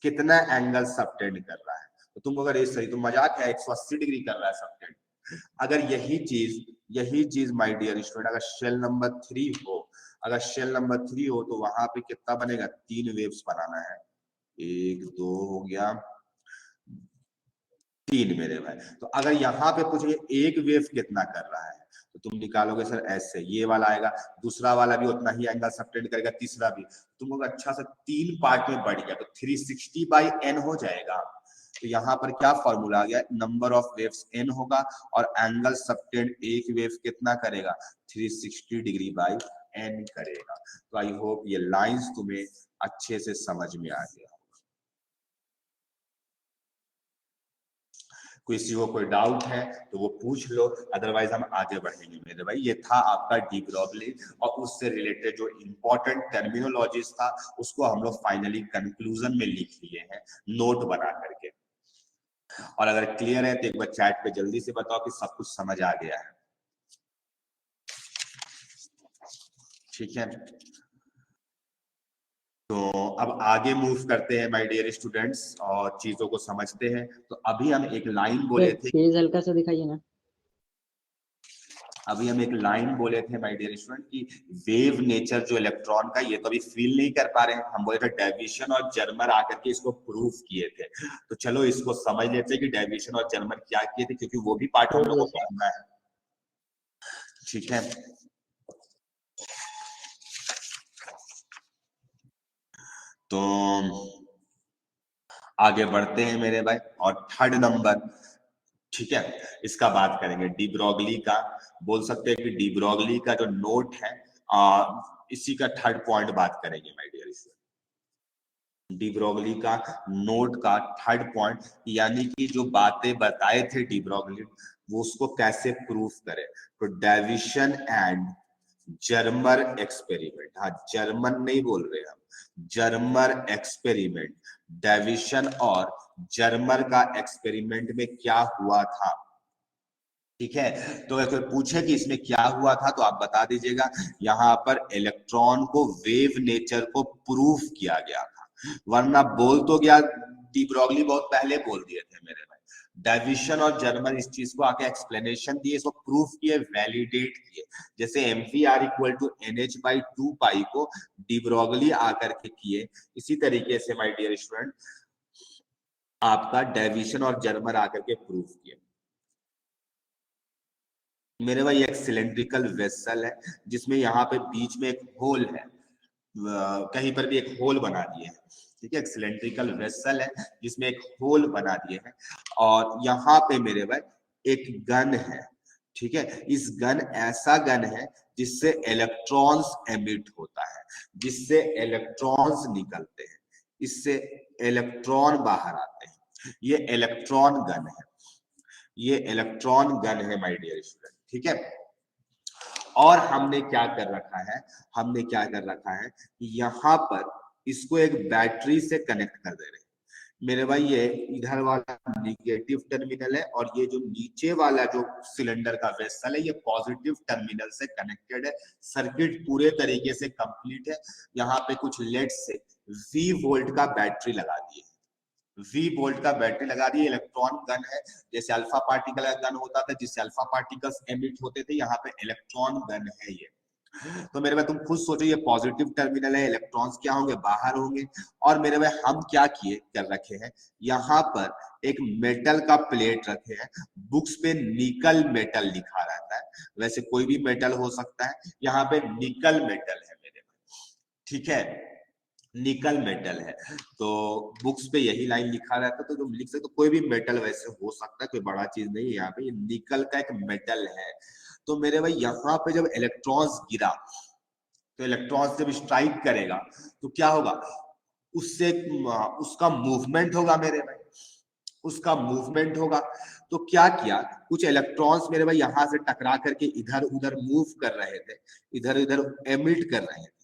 कितना एंगल सबटेंड कर रहा है, तो तुम अगर ये सही, तो मजाक है, 180 डिग्री कर रहा है सबटेंड। अगर यही चीज माय डियर स्टूडेंट अगर शेल नंबर 3 हो, अगर शेल नंबर 3 हो तो वहां पे कितना बनेगा, 3 वेव्स बनाना है। 1 2 हो गया, 3 मेरे भाई। तो अगर यहाँ पे पूछे एक वेव कितना कर रहा है, तो तुम निकालोगे सर ऐसे, ये वाला आएगा, दूसरा वाला भी उतना ही एंगल सबटेंड करेगा, तीसरा भी। तुम अगर अच्छा से 3 पार्ट में बढ़ गया तो 360 बाई एन हो जाएगा। तो यहाँ पर क्या फॉर्मूला आ गया, नंबर ऑफ वेव्स एन होगा और एंगल सबटेंड एक वेव कितना करेगा, 360 डिग्री बाई एन करेगा। तो आई होप ये लाइंस तुम्हें अच्छे से समझ में आ गया। किसी को कोई डाउट है तो वो पूछ लो, अदरवाइज हम आगे बढ़ेंगे मेरे भाई। ये था आपका डी ब्रॉगली और उससे रिलेटेड जो इंपॉर्टेंट टर्मिनोलॉजीज था उसको हम लोग फाइनली कंक्लूजन में लिख लिए हैं नोट बना करके। और अगर क्लियर है तो एक बार चैट पे जल्दी से बताओ कि सब कुछ समझ आ गया है। ठीक है, तो अब आगे मूव करते हैं माय डियर स्टूडेंट्स और चीजों को समझते हैं। तो अभी हम एक लाइन बोले थे, पेज हल्का सा दिखाइए ना। अभी हम एक लाइन बोले थे माय डियर स्टूडेंट की वेव नेचर जो इलेक्ट्रॉन का, ये तो अभी फील नहीं कर पा रहे हैं, हम बोले थे डेविएशन और जर्मर आकर के इसको प्रूफ किए थे। तो चलो इसको समझ लेते हैं कि डेविएशन और जर्मर क्या किए थे, क्योंकि वो भी पार्ट हम लोग को पढ़ना है। ठीक है, तो आगे बढ़ते हैं मेरे भाई और थर्ड नंबर, ठीक है, इसका बात करेंगे डी ब्रॉगली का। बोल सकते हैं कि डी ब्रॉगली का जो नोट है इसी का थर्ड पॉइंट बात करेंगे my dear student. De Broglie का नोट का थर्ड पॉइंट, यानी कि जो बातें बताए थे डी ब्रॉगली वो उसको कैसे प्रूफ करे। तो डेविएशन एंड जर्मर एक्सपेरिमेंट, हाँ जर्मन नहीं बोल रहे हम, जर्मर एक्सपेरिमेंट, डेविएशन और जर्मर का एक्सपेरिमेंट में क्या हुआ था। ठीक है, तो अगर कोई पूछे कि इसमें क्या हुआ था तो आप बता दीजिएगा, यहाँ पर इलेक्ट्रॉन को वेव नेचर को प्रूफ किया गया था। वरना बोल तो गया, डी ब्रॉगली बहुत पहले बोल दिए थे मेरे भाई। डेविएशन और जर्मर इस चीज को आके एक्सप्लेनेशन दिए, इसको प्रूफ किए, वैलिडेट किए। जैसे mv r equal to nh by 2 pi को डी ब्रॉगली आकर के किए, इसी तरीके से माय डियर स्टूडेंट आपका डेविएशन और जर्मर आकर के प्रूफ किए। मेरे भाई एक सिलेंड्रिकल वेसल है जिसमें यहाँ पे बीच में एक होल है, कहीं पर भी एक होल बना दिए हैं। ठीक है, एक सिलेंड्रिकल वेसल है जिसमें एक होल बना दिए हैं और यहाँ पे मेरे भाई एक गन है। ठीक है, इस गन ऐसा गन है जिससे इलेक्ट्रॉन्स एमिट होता है, जिससे इलेक्ट्रॉन्स निकलते हैं, इससे इलेक्ट्रॉन बाहर आते हैं। ये इलेक्ट्रॉन गन है, ये इलेक्ट्रॉन गन है माय डियर स्टूडेंट। ठीक है, और हमने क्या कर रखा है, हमने क्या कर रखा है, यहाँ पर इसको एक बैटरी से कनेक्ट कर दे रहे हैं। मेरे भाई ये इधर वाला निगेटिव टर्मिनल है और ये जो नीचे वाला जो सिलेंडर का वेसल है ये पॉजिटिव टर्मिनल से कनेक्टेड है। सर्किट पूरे तरीके से कंप्लीट है। यहाँ पे कुछ लेड से V वोल्ट का बैटरी लगा दिए, V वोल्ट का बैटरी लगा दिए। इलेक्ट्रॉन गन है, जैसे अल्फा पार्टिकल का गन होता था जिससे अल्फा पार्टिकल्स एमिट होते थे, यहाँ पे इलेक्ट्रॉन गन है ये। तो मेरे भाई तुम खुद सोचो, ये पॉजिटिव टर्मिनल है, इलेक्ट्रॉन्स क्या होंगे, बाहर होंगे। और मेरे भाई हम क्या किए कर रखे हैं, यहाँ पर एक मेटल का प्लेट रखे हैं। बुक्स पे निकल मेटल लिखा रहता है, वैसे कोई भी मेटल हो सकता है, यहाँ पे निकल मेटल है मेरे भाई। ठीक है, निकल मेटल है। तो बुक्स पे यही लाइन लिखा रहता है, तो तुम लिख सकते हो कोई भी मेटल वैसे हो सकता है, कोई बड़ा चीज नहीं है यहाँ पे, ये निकल का एक मेटल है। तो मेरे भाई यहाँ पे जब इलेक्ट्रॉन्स गिरा, तो इलेक्ट्रॉन्स जब स्ट्राइक करेगा तो क्या होगा, उससे उसका मूवमेंट होगा मेरे भाई, उसका मूवमेंट होगा। तो क्या किया, कुछ इलेक्ट्रॉन्स मेरे भाई यहां से टकरा करके इधर उधर मूव कर रहे थे, इधर उधर एमिट कर रहे थे।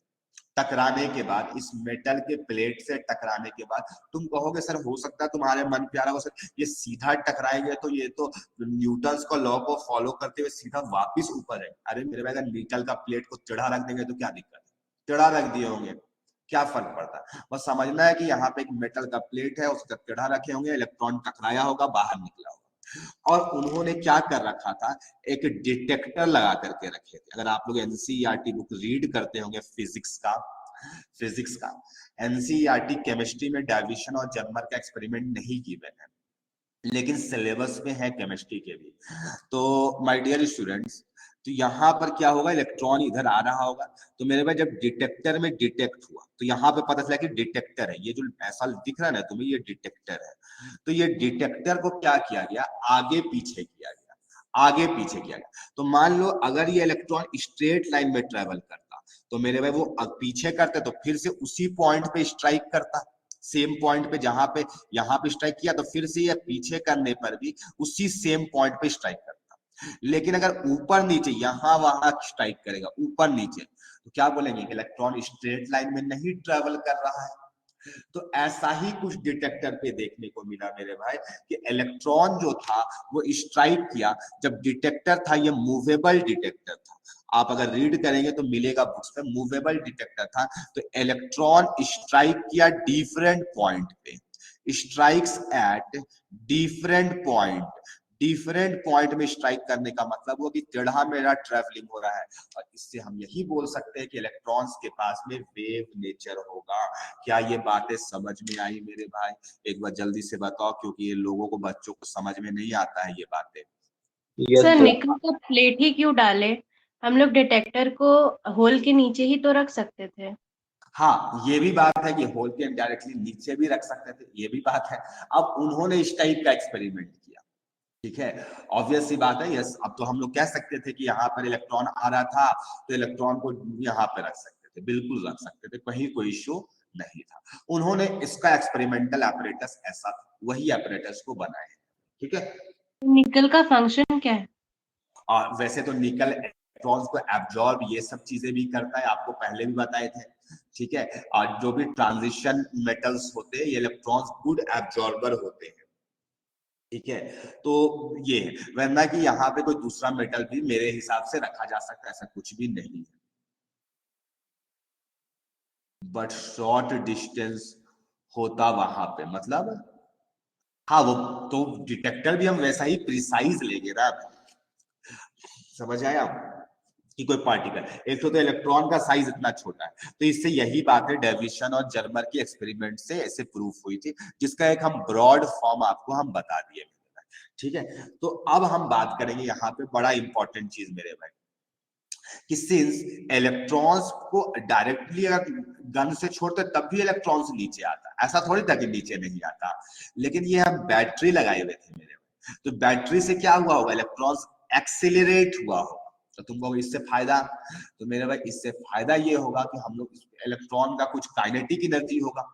टकराने के बाद, इस मेटल के प्लेट से टकराने के बाद, तुम कहोगे सर हो सकता है तुम्हारे मन प्यारा हो सर ये सीधा टकराएंगे तो ये तो न्यूटन का लॉ को फॉलो करते हुए सीधा वापिस ऊपर है। अरे मेरे भाई अगर मेटल का प्लेट को टेढ़ा रख देंगे तो क्या दिक्कत है, टेढ़ा रख दिए होंगे, क्या फर्क पड़ता है। बस समझना है कि यहाँ पे एक मेटल का प्लेट है, उसका टेढ़ा रखे होंगे, इलेक्ट्रॉन टकराया होगा, बाहर निकला होगा। और उन्होंने क्या कर रखा था, एक डिटेक्टर लगा करके रखे थे। अगर आप लोग एनसीईआरटी बुक रीड करते होंगे फिजिक्स का एनसीईआरटी केमिस्ट्री में डाइविशन और जन्मर का एक्सपेरिमेंट नहीं गिवन है, लेकिन सिलेबस में है केमिस्ट्री के भी। तो माय डियर स्टूडेंट्स, तो यहाँ पर क्या होगा, इलेक्ट्रॉन इधर आ रहा होगा, तो मेरे पास जब डिटेक्टर में डिटेक्ट हुआ तो यहाँ पे पता चला कि डिटेक्टर है, ये जो ऐसा दिख रहा है ना तुम्हें, ये डिटेक्टर है। तो ये डिटेक्टर को क्या किया गया, आगे पीछे किया गया, आगे पीछे किया गया। तो मान लो अगर ये इलेक्ट्रॉन स्ट्रेट लाइन में ट्रेवल करता, तो मेरे भाई वो पीछे करते तो फिर से उसी पॉइंट पे स्ट्राइक करता, सेम पॉइंट पे, जहां पे यहाँ पे स्ट्राइक किया तो फिर से ये पीछे करने पर भी उसी सेम पॉइंट पे स्ट्राइक करता। लेकिन अगर ऊपर नीचे यहाँ वहां स्ट्राइक करेगा, ऊपर नीचे, तो क्या बोलेंगे कि इलेक्ट्रॉन स्ट्रेट लाइन में नहीं ट्रेवल कर रहा है। तो ऐसा ही कुछ डिटेक्टर पे देखने को मिला मेरे भाई, कि इलेक्ट्रॉन जो था वो स्ट्राइक किया, जब डिटेक्टर था ये मूवेबल डिटेक्टर था, आप अगर रीड करेंगे तो मिलेगा बुक्स में, मूवेबल डिटेक्टर था। तो इलेक्ट्रॉन स्ट्राइक किया डिफरेंट पॉइंट पे, strikes at different point, different point में स्ट्राइक करने का मतलब वो कि टेढ़ा मेढ़ा ट्रेवलिंग हो रहा है। और इससे हम यही बोल सकते हैं कि इलेक्ट्रॉन्स के पास में वेव नेचर होगा। क्या ये बातें समझ में आई मेरे भाई, एक बार जल्दी से बताओ, क्योंकि ये लोगों को, बच्चों को समझ में नहीं आता है ये बातें। सर निकल का प्लेट ही क्यों डाले, हम लोग डिटेक्टर को होल के नीचे ही तो रख सकते थे। हाँ ये भी बात है कि होल के डायरेक्टली नीचे भी रख सकते थे, ये भी बात है। अब उन्होंने इस टाइप का एक्सपेरिमेंट किया, ठीक है, ऑब्वियस सी बात है। यस, अब तो हम लोग कह सकते थे कि यहाँ पर इलेक्ट्रॉन आ रहा था तो इलेक्ट्रॉन को यहाँ पे रख सकते थे, बिल्कुल रख सकते थे, कहीं कोई इश्यू नहीं था। उन्होंने इसका एक्सपेरिमेंटल एपरेटस ऐसा था, वही एपरेटस को बनाए, ठीक है। निकल का फंक्शन क्या है? और वैसे तो निकल इलेक्ट्रॉन्स को एब्जॉर्ब ये सब चीजें भी करता है, आपको पहले भी बताए थे, ठीक है। और जो भी ट्रांजिशन मेटल्स होते हैं ये इलेक्ट्रॉन्स गुड एब्जॉर्बर होते हैं, ठीक है। तो ये है, वरना कि यहाँ पे कोई दूसरा मेटल भी मेरे हिसाब से रखा जा सकता है, ऐसा कुछ भी नहीं है। बट शॉर्ट डिस्टेंस होता वहां पे, मतलब हाँ वो तो डिटेक्टर भी हम वैसा ही प्रिसाइज लेंगे ना, समझ आया, कि कोई पार्टिकल, एक तो इलेक्ट्रॉन का साइज इतना छोटा है, तो इससे यही बात है डेविसन और जर्मर की एक्सपेरिमेंट से ऐसे प्रूफ हुई थी, जिसका एक हम ब्रॉड फॉर्म आपको हम बता दिए, ठीक है। तो अब हम बात करेंगे यहाँ पे बड़ा इंपॉर्टेंट चीज मेरे भाई, कि सिंस इलेक्ट्रॉन्स को डायरेक्टली अगर गन से छोड़ते तब भी इलेक्ट्रॉन्स नीचे आता, ऐसा थोड़ी था कि नीचे नहीं आता, लेकिन ये हम बैटरी लगाए हुए थे मेरे भाई, तो बैटरी से क्या हुआ होगा, इलेक्ट्रॉन्स एक्सेलरेट हुआ होगा। तो तुमको इससे फायदा, तो मेरे भाई इससे फायदा ये होगा कि हम लोग इलेक्ट्रॉन का कुछ काइनेटिक एनर्जी होगा,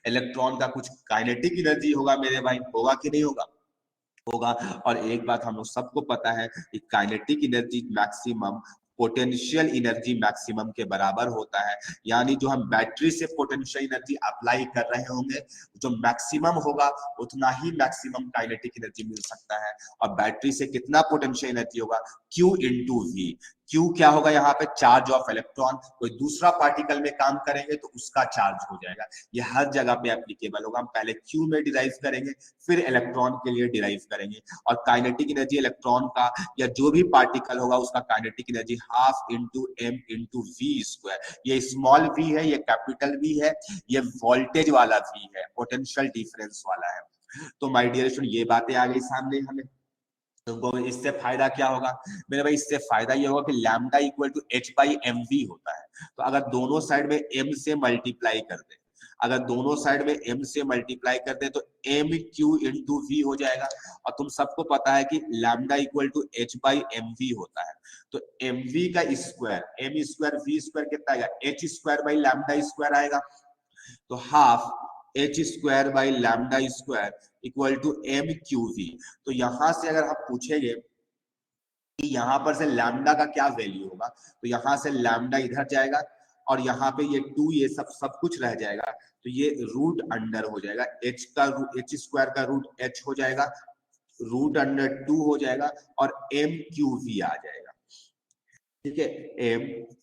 इलेक्ट्रॉन का कुछ काइनेटिक एनर्जी होगा मेरे भाई, होगा कि नहीं होगा, होगा। और एक बात हम लोग सबको पता है कि kinetic energy maximum potential energy maximum के बराबर होता है, यानी जो हम बैटरी से पोटेंशियल एनर्जी अप्लाई कर रहे होंगे, जो मैक्सिमम होगा उतना ही मैक्सिमम काइनेटिक एनर्जी मिल सकता है। और बैटरी से कितना पोटेंशियल एनर्जी होगा, Q इंटू वी। क्यू क्या होगा, यहाँ पे चार्ज ऑफ इलेक्ट्रॉन, कोई दूसरा पार्टिकल में काम करेंगे तो उसका चार्ज हो जाएगा, ये हर जगह पे एप्लीकेबल होगा। हम पहले क्यू में डिराइव करेंगे, फिर इलेक्ट्रॉन के लिए डिराइव करेंगे। और काइनेटिक एनर्जी इलेक्ट्रॉन का या जो भी पार्टिकल होगा उसका kinetic energy half into M into V square, ये स्मॉल वी है, ये कैपिटल वी है, ये वोल्टेज वाला वी है, पोटेंशियल डिफरेंस वाला है। तो माय डियर स्टूडेंट ये बातें आ गई सामने हमें, तुमको इससे फायदा क्या होगा मेरे भाई, इससे फायदा ये होगा कि lambda equal to h by M V होता है। तो अगर दोनों साइड में m से मल्टीप्लाई कर दे अगर दोनों साइड में m से मल्टीप्लाई कर दे तो m q इंटू v हो जाएगा। और तुम सबको पता है कि lambda equal to h by M V होता है। तो एम वी का square m square v square कितना आएगा, h square by lambda square आएगा। तो half h square by lambda square equal to M Q V. तो यहां से अगर हम पूछेंगे कि यहाँ पर से लैम्डा का क्या वैल्यू होगा, तो यहाँ से लैम्डा इधर जाएगा और यहाँ पे ये 2 ये सब कुछ रह जाएगा। तो ये रूट अंडर हो जाएगा, h स्क्वायर का रूट h हो जाएगा, रूट अंडर 2 हो जाएगा और एम क्यू वी आ जाएगा। ठीक है, एम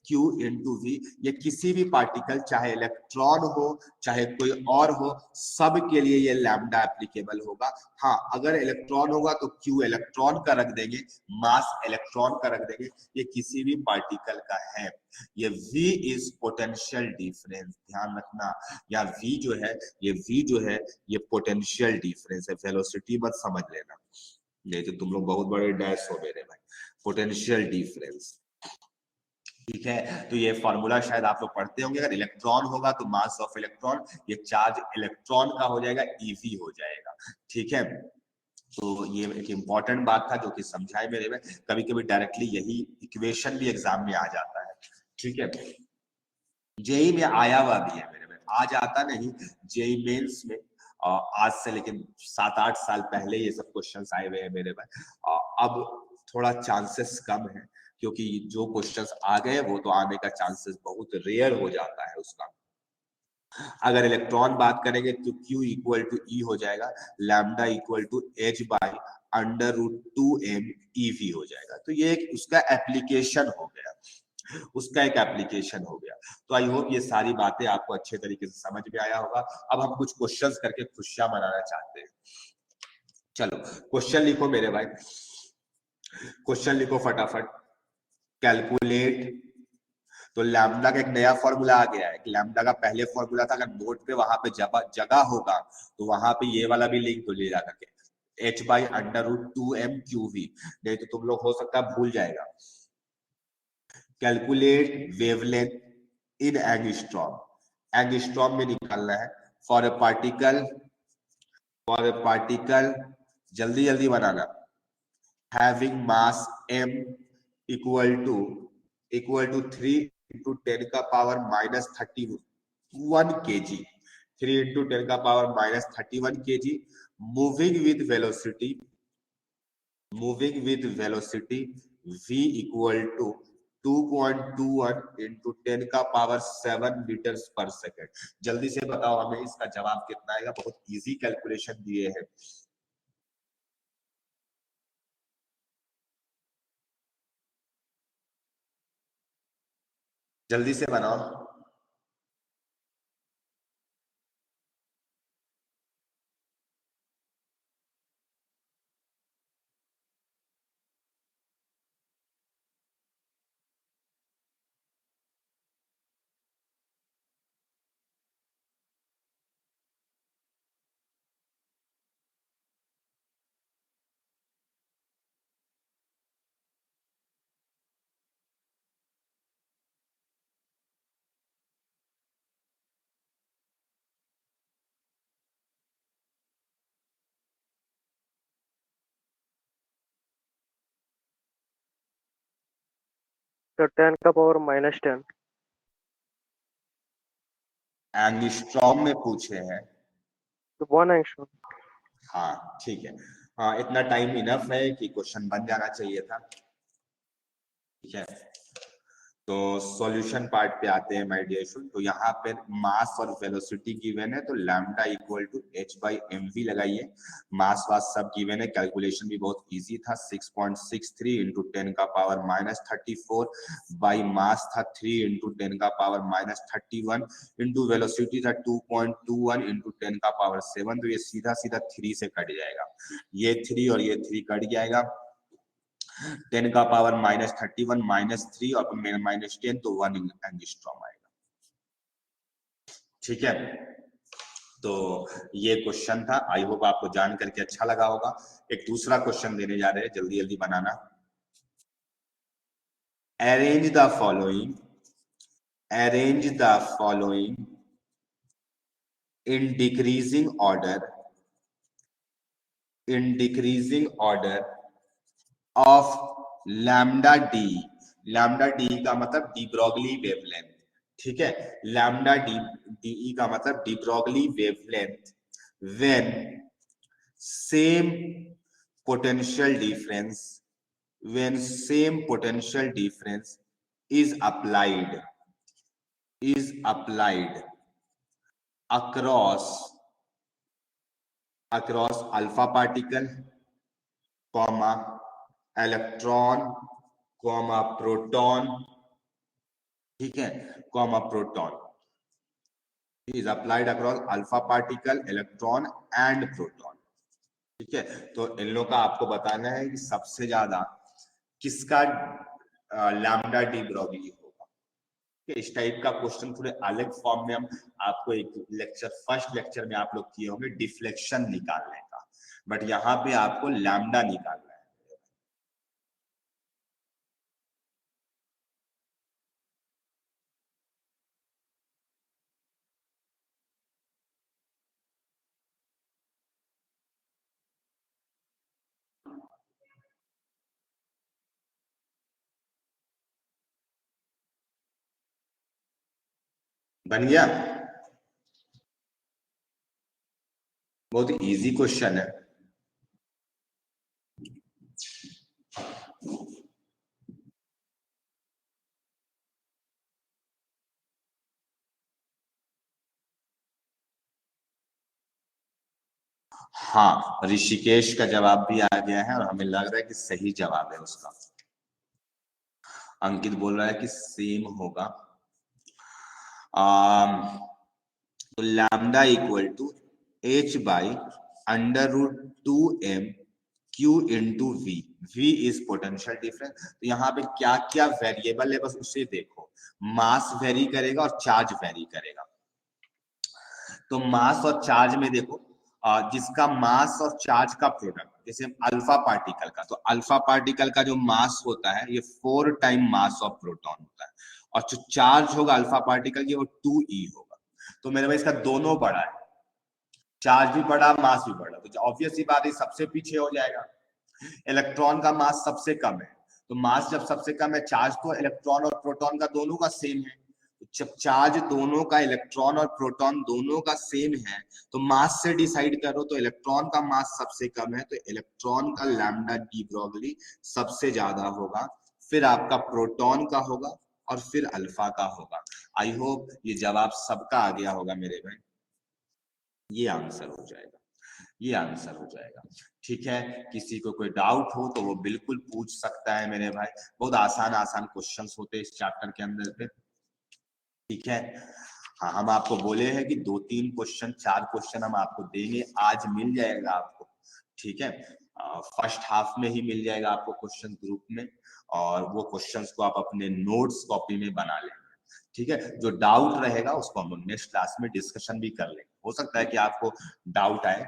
क्यू इंटू वी। ये किसी भी पार्टिकल, चाहे इलेक्ट्रॉन हो चाहे कोई और हो, सब के लिए ये लैम्डा एप्लीकेबल होगा। हाँ, अगर इलेक्ट्रॉन होगा तो क्यू इलेक्ट्रॉन का रख देंगे, मास इलेक्ट्रॉन का रख देंगे, ये किसी भी पार्टिकल का है। ये V इज पोटेंशियल डिफरेंस, ध्यान रखना। या V जो है, ये V जो है ये पोटेंशियल डिफरेंस है, वेलोसिटी मत समझ लेना, नहीं तो तुम लोग बहुत बड़े डैश हो मेरे भाई। पोटेंशियल डिफरेंस, ठीक है। तो ये फॉर्मूला शायद आप लोग पढ़ते होंगे। अगर इलेक्ट्रॉन होगा तो मास ऑफ इलेक्ट्रॉन, ये चार्ज इलेक्ट्रॉन का हो जाएगा, ईवी हो जाएगा। ठीक है, तो ये एक इंपॉर्टेंट बात था जो कि समझाए मेरे में। कभी कभी डायरेक्टली यही इक्वेशन भी एग्जाम में आ जाता है। ठीक है, जेई में आया हुआ भी है मेरे में, आज आता नहीं जेई मेंस में। आज से लेकिन 7-8 साल पहले ये सब क्वेश्चंस आए हुए हैं मेरे में। अब थोड़ा चांसेस कम है, क्योंकि जो क्वेश्चंस आ गए वो तो आने का चांसेस बहुत रेयर हो जाता है उसका। अगर इलेक्ट्रॉन बात करेंगे तो Q इक्वल टू E हो जाएगा, lambda equal to H by under root 2m EV हो जाएगा। तो ये एक उसका एप्लीकेशन हो गया, उसका एक एप्लीकेशन हो गया। तो आई होप ये सारी बातें आपको अच्छे तरीके से समझ में आया होगा। अब हम कुछ क्वेश्चंस करके खुशियां मनाना चाहते हैं। चलो क्वेश्चन लिखो मेरे भाई, क्वेश्चन लिखो फटाफट। कैलकुलेट, तो लैम्डा का एक नया फॉर्मूला आ गया है। लैम्डा का पहले फॉर्मूला था, अगर नोट पे वहां पे जगह होगा तो वहां पे ये वाला भी लिंक तो ले जा करके h by under root 2m Q V, नहीं तो तुम लोग हो सकता है भूल जाएगा। Calculate wavelength in angstrom, angstrom में निकालना है। फॉर ए पार्टिकल जल्दी जल्दी बनाना, having mass m equal to 3 into 10 का पावर माइनस 31 kg, 3 इंटू 10 का power minus 31 kg, moving with velocity v equal to 2.21 into 10 का पावर 7 मीटर्स पर सेकेंड। जल्दी से बताओ हमें इसका जवाब कितना आएगा। बहुत इजी कैलकुलेशन दिए हैं। जल्दी से बनाओ। तो 10 का पावर -10 एंगस्ट्रॉम में पूछे हैं। तो 1 एंगस्ट्रॉम। हाँ ठीक है, हाँ इतना टाइम इनफ है कि क्वेश्चन बन जाना चाहिए था। ठीक है, तो सॉल्यूशन पार्ट पे आते हैं माय डियर स्टूडेंट। तो यहाँ पे मास और वेलोसिटी गिवन है, तो lambda equal to h by M V लगाइए। मास वास सब गिवन है, कैलकुलेशन भी बहुत इजी था। 6.63 इंटू 10 का पावर माइनस 34 बाई मास था 3 इंटू 10 का पावर माइनस 31 इंटू वेलोसिटी था 2.21 इंटू 10 का पावर 7। तो ये सीधा सीधा 3 से कट जाएगा, ये 3 और ये 3 कट जाएगा। 10 का पावर माइनस 31 माइनस 3 और माइनस 10, तो 1 एंगस्ट्रॉम आएगा। ठीक है, तो ये क्वेश्चन था। आई होप आपको जान करके अच्छा लगा होगा। एक दूसरा क्वेश्चन देने जा रहे हैं, जल्दी जल्दी बनाना। Arrange the following in decreasing order of lambda d. Lambda D का मतलब डी ब्रॉगली वेवलेंथ, ठीक है। लैम्डा डी का मतलब de Broglie wavelength when same potential difference is applied across alpha particle, comma electron, comma proton, ठीक है, comma proton is applied across alpha particle, electron and proton, ठीक है। तो इन लोगों का आपको बताना है कि सबसे ज्यादा किसका लैम्डा डी ब्रॉगली होगा। इस टाइप का क्वेश्चन थोड़े अलग फॉर्म में हम आपको एक फर्स्ट लेक्चर में आप लोग किए होंगे डिफ्लेक्शन निकालने का, बट यहाँ पे आपको लैम्डा निकालना है। बन गया, बहुत इजी क्वेश्चन है। हाँ, ऋषिकेश का जवाब भी आ गया है और हमें लग रहा है कि सही जवाब है उसका। अंकित बोल रहा है कि सेम होगा। तो lambda equal to h by √2m q into वी। v is potential difference. तो यहाँ पे क्या क्या वेरिएबल है बस उसे देखो। मास वेरी करेगा और चार्ज वेरी करेगा। तो मास और चार्ज में देखो, जिसका मास और चार्ज का प्रोडक्ट, जैसे अल्फा पार्टिकल का, तो अल्फा पार्टिकल का जो मास होता है ये 4 टाइम मास ऑफ प्रोटॉन होता है, और जो चार्ज होगा अल्फा पार्टिकल की वो 2e होगा। तो मेरे भाई इसका दोनों बड़ा है, चार्ज भी बड़ा मास भी बड़ा, तो ऑब्वियस सी बात है सबसे पीछे हो जाएगा। इलेक्ट्रॉन का मास सबसे कम है, तो मास जब सबसे कम है, चार्ज तो इलेक्ट्रॉन और प्रोटॉन का दोनों का सेम है, जब चार्ज दोनों का, इलेक्ट्रॉन और प्रोटॉन दोनों का सेम है, तो मास से डिसाइड करो, तो इलेक्ट्रॉन का मास सबसे कम है, तो इलेक्ट्रॉन का लैम्डा डी ब्रॉगली सबसे ज्यादा होगा, फिर आपका प्रोटॉन का होगा और फिर अल्फा का होगा। आई होप ये जवाब सबका आ गया होगा मेरे भाई। ये आंसर हो जाएगा, ये आंसर हो जाएगा, ठीक है। किसी को कोई डाउट हो तो वो बिल्कुल पूछ सकता है मेरे भाई। बहुत आसान आसान क्वेश्चंस होते हैं इस चैप्टर के अंदर पे, ठीक है। हाँ, हम आपको बोले हैं कि 2-3 क्वेश्चन 4 क्वेश्चन हम आपको देंगे, आज मिल जाएगा आपको, ठीक है। फर्स्ट हाफ में ही मिल जाएगा आपको क्वेश्चन ग्रुप में, और वो क्वेश्चंस को आप अपने नोट्स कॉपी में बना लेंगे, ठीक है। जो डाउट रहेगा उसको हम नेक्स्ट क्लास में डिस्कशन भी कर लेंगे। हो सकता है कि आपको डाउट आए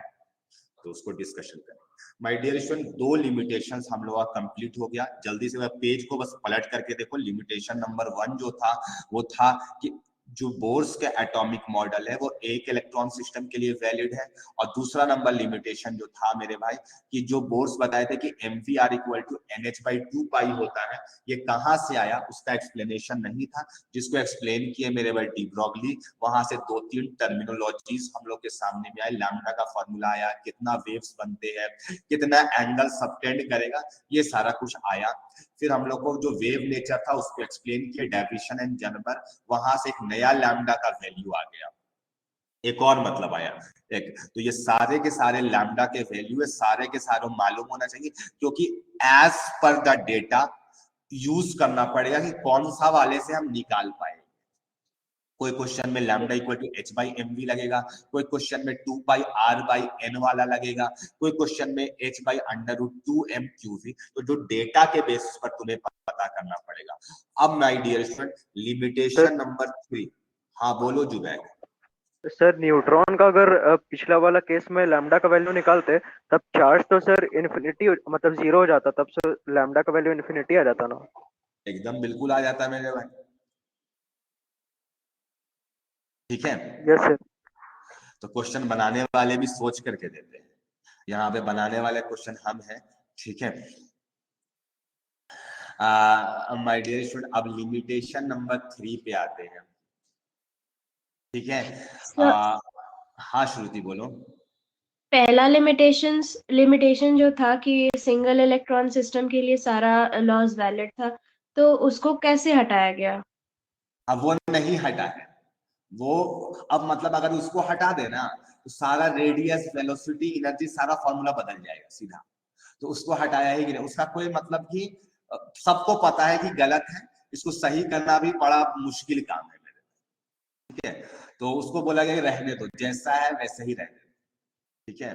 तो उसको डिस्कशन करें। माय डियर स्टूडेंट, 2 लिमिटेशंस हम लोग का कंप्लीट हो गया। जल्दी से वह पेज को बस पलट करके देखो। लिमिटेशन नंबर 1 जो था वो था कि जो बोर्स का एटॉमिक मॉडल है वो एक इलेक्ट्रॉन सिस्टम के लिए वैलिड है, और दूसरा नंबर लिमिटेशन जो था मेरे भाई कि जो बोर्स बताए थे कि MVR इक्वल टू NH/2 पाई होता है, ये कहां से आया उसका एक्सप्लेनेशन नहीं था, जिसको एक्सप्लेन किए मेरे भाई डी ब्रॉगली। वहां से 2-3 टर्मिनोलॉजीज हम लोग के सामने में आए। लैम्डा का फॉर्मूला आया, कितना वेव्स बनते हैं, कितना एंगल सबटेंड करेगा, ये सारा कुछ आया। फिर हम लोग को जो वेव नेचर था उसको एक्सप्लेन किया, डेफिनेशन एंड जनबर। वहां से एक नया लैम्डा का वैल्यू आ गया, एक और मतलब आया एक। तो ये सारे के सारे लैम्डा के वैल्यू है, सारे के सारे मालूम होना चाहिए, क्योंकि as per the data use करना पड़ेगा कि कौन सा वाले से हम निकाल पाए। कोई क्वेश्चन में लैम्डा इक्वल टू h/mv लगेगा, कोई क्वेश्चन में 2πr/n वाला लगेगा, कोई क्वेश्चन में h/√2mqv। तो जो डेटा के बेसिस पर तुम्हें पता करना पड़ेगा। अब my dear student, limitation number 3। हाँ बोलो जुबैर। सर न्यूट्रॉन का अगर पिछला वाला केस में लैम्डा का वैल्यू निकालते तब चार्ज तो सर इन्फिनिटी मतलब 0 हो जाता, तब सर लैम्डा का वैल्यू इन्फिनिटी आ जाता ना। एकदम बिल्कुल आ जाता है मेरे भाई, ठीक है। Yes sir. तो क्वेश्चन बनाने वाले भी सोच करके देते हैं, यहाँ पे बनाने वाले क्वेश्चन हम हैं, ठीक है। माय डियर स्टूडेंट, अब लिमिटेशन नंबर 3 पे आते हैं, ठीक है। हाँ श्रुति बोलो। पहला लिमिटेशन जो था कि सिंगल इलेक्ट्रॉन सिस्टम के लिए सारा लॉज वैलिड था, तो उसको कैसे हटाया गया? अब वो नहीं हटा है वो, अब मतलब अगर उसको हटा देना तो सारा रेडियस, वेलोसिटी, एनर्जी, सारा फॉर्मूला बदल जाएगा सीधा। तो उसको हटाया ही नहीं, उसका कोई मतलब कि सबको पता है कि गलत है, इसको सही करना भी बड़ा मुश्किल काम है मेरे, ठीक है। तो उसको बोला गया रहने दो, जैसा है वैसे ही रहने दो, ठीक है।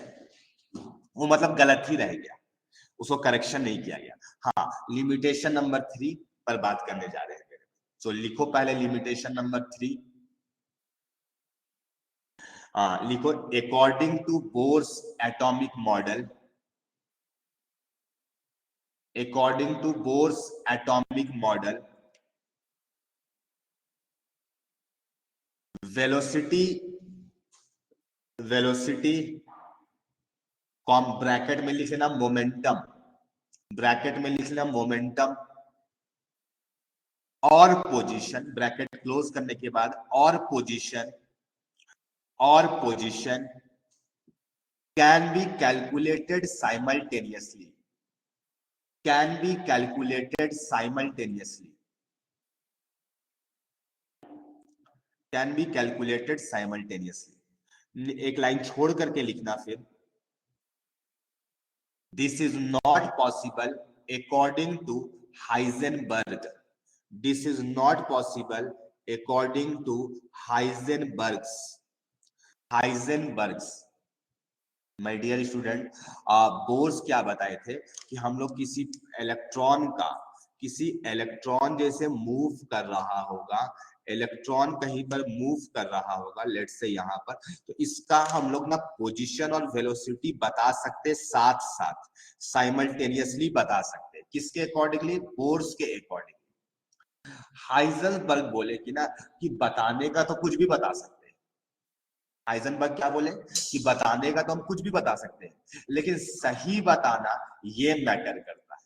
वो मतलब गलत ही रह गया, उसको करेक्शन नहीं किया गया। हाँ, लिमिटेशन नंबर 3 पर बात करने जा रहे हैं मेरे, तो लिखो पहले लिमिटेशन नंबर 3। लिखो according to Bohr's atomic model, according to Bohr's atomic model, velocity bracket में लिख लेना मोमेंटम, ब्रैकेट में लिख लेना मोमेंटम और पोजीशन, ब्रैकेट क्लोज करने के बाद और position can be calculated simultaneously, can be calculated simultaneously, can be calculated simultaneously। एक लाइन छोड़ करके लिखना फिर, this is not possible according to Heisenberg, this is not possible according to Heisenberg's my dear student, Bohr's क्या बताए थे कि हम लोग किसी इलेक्ट्रॉन जैसे मूव कर रहा होगा, इलेक्ट्रॉन कहीं पर मूव कर रहा होगा, लेट्स से यहाँ पर, तो इसका हम लोग ना पोजीशन और वेलोसिटी बता सकते, साथ साथ साइमल्टेनियसली बता सकते। किसके अकॉर्डिंगली? बोर्स के अकॉर्डिंग। हाइजेनबर्ग बोले कि ना कि बताने का तो कुछ भी बता सकते, हाइजेनबर्ग क्या बोले कि बताने का तो हम कुछ भी बता सकते हैं, लेकिन सही बताना ये मैटर करता है।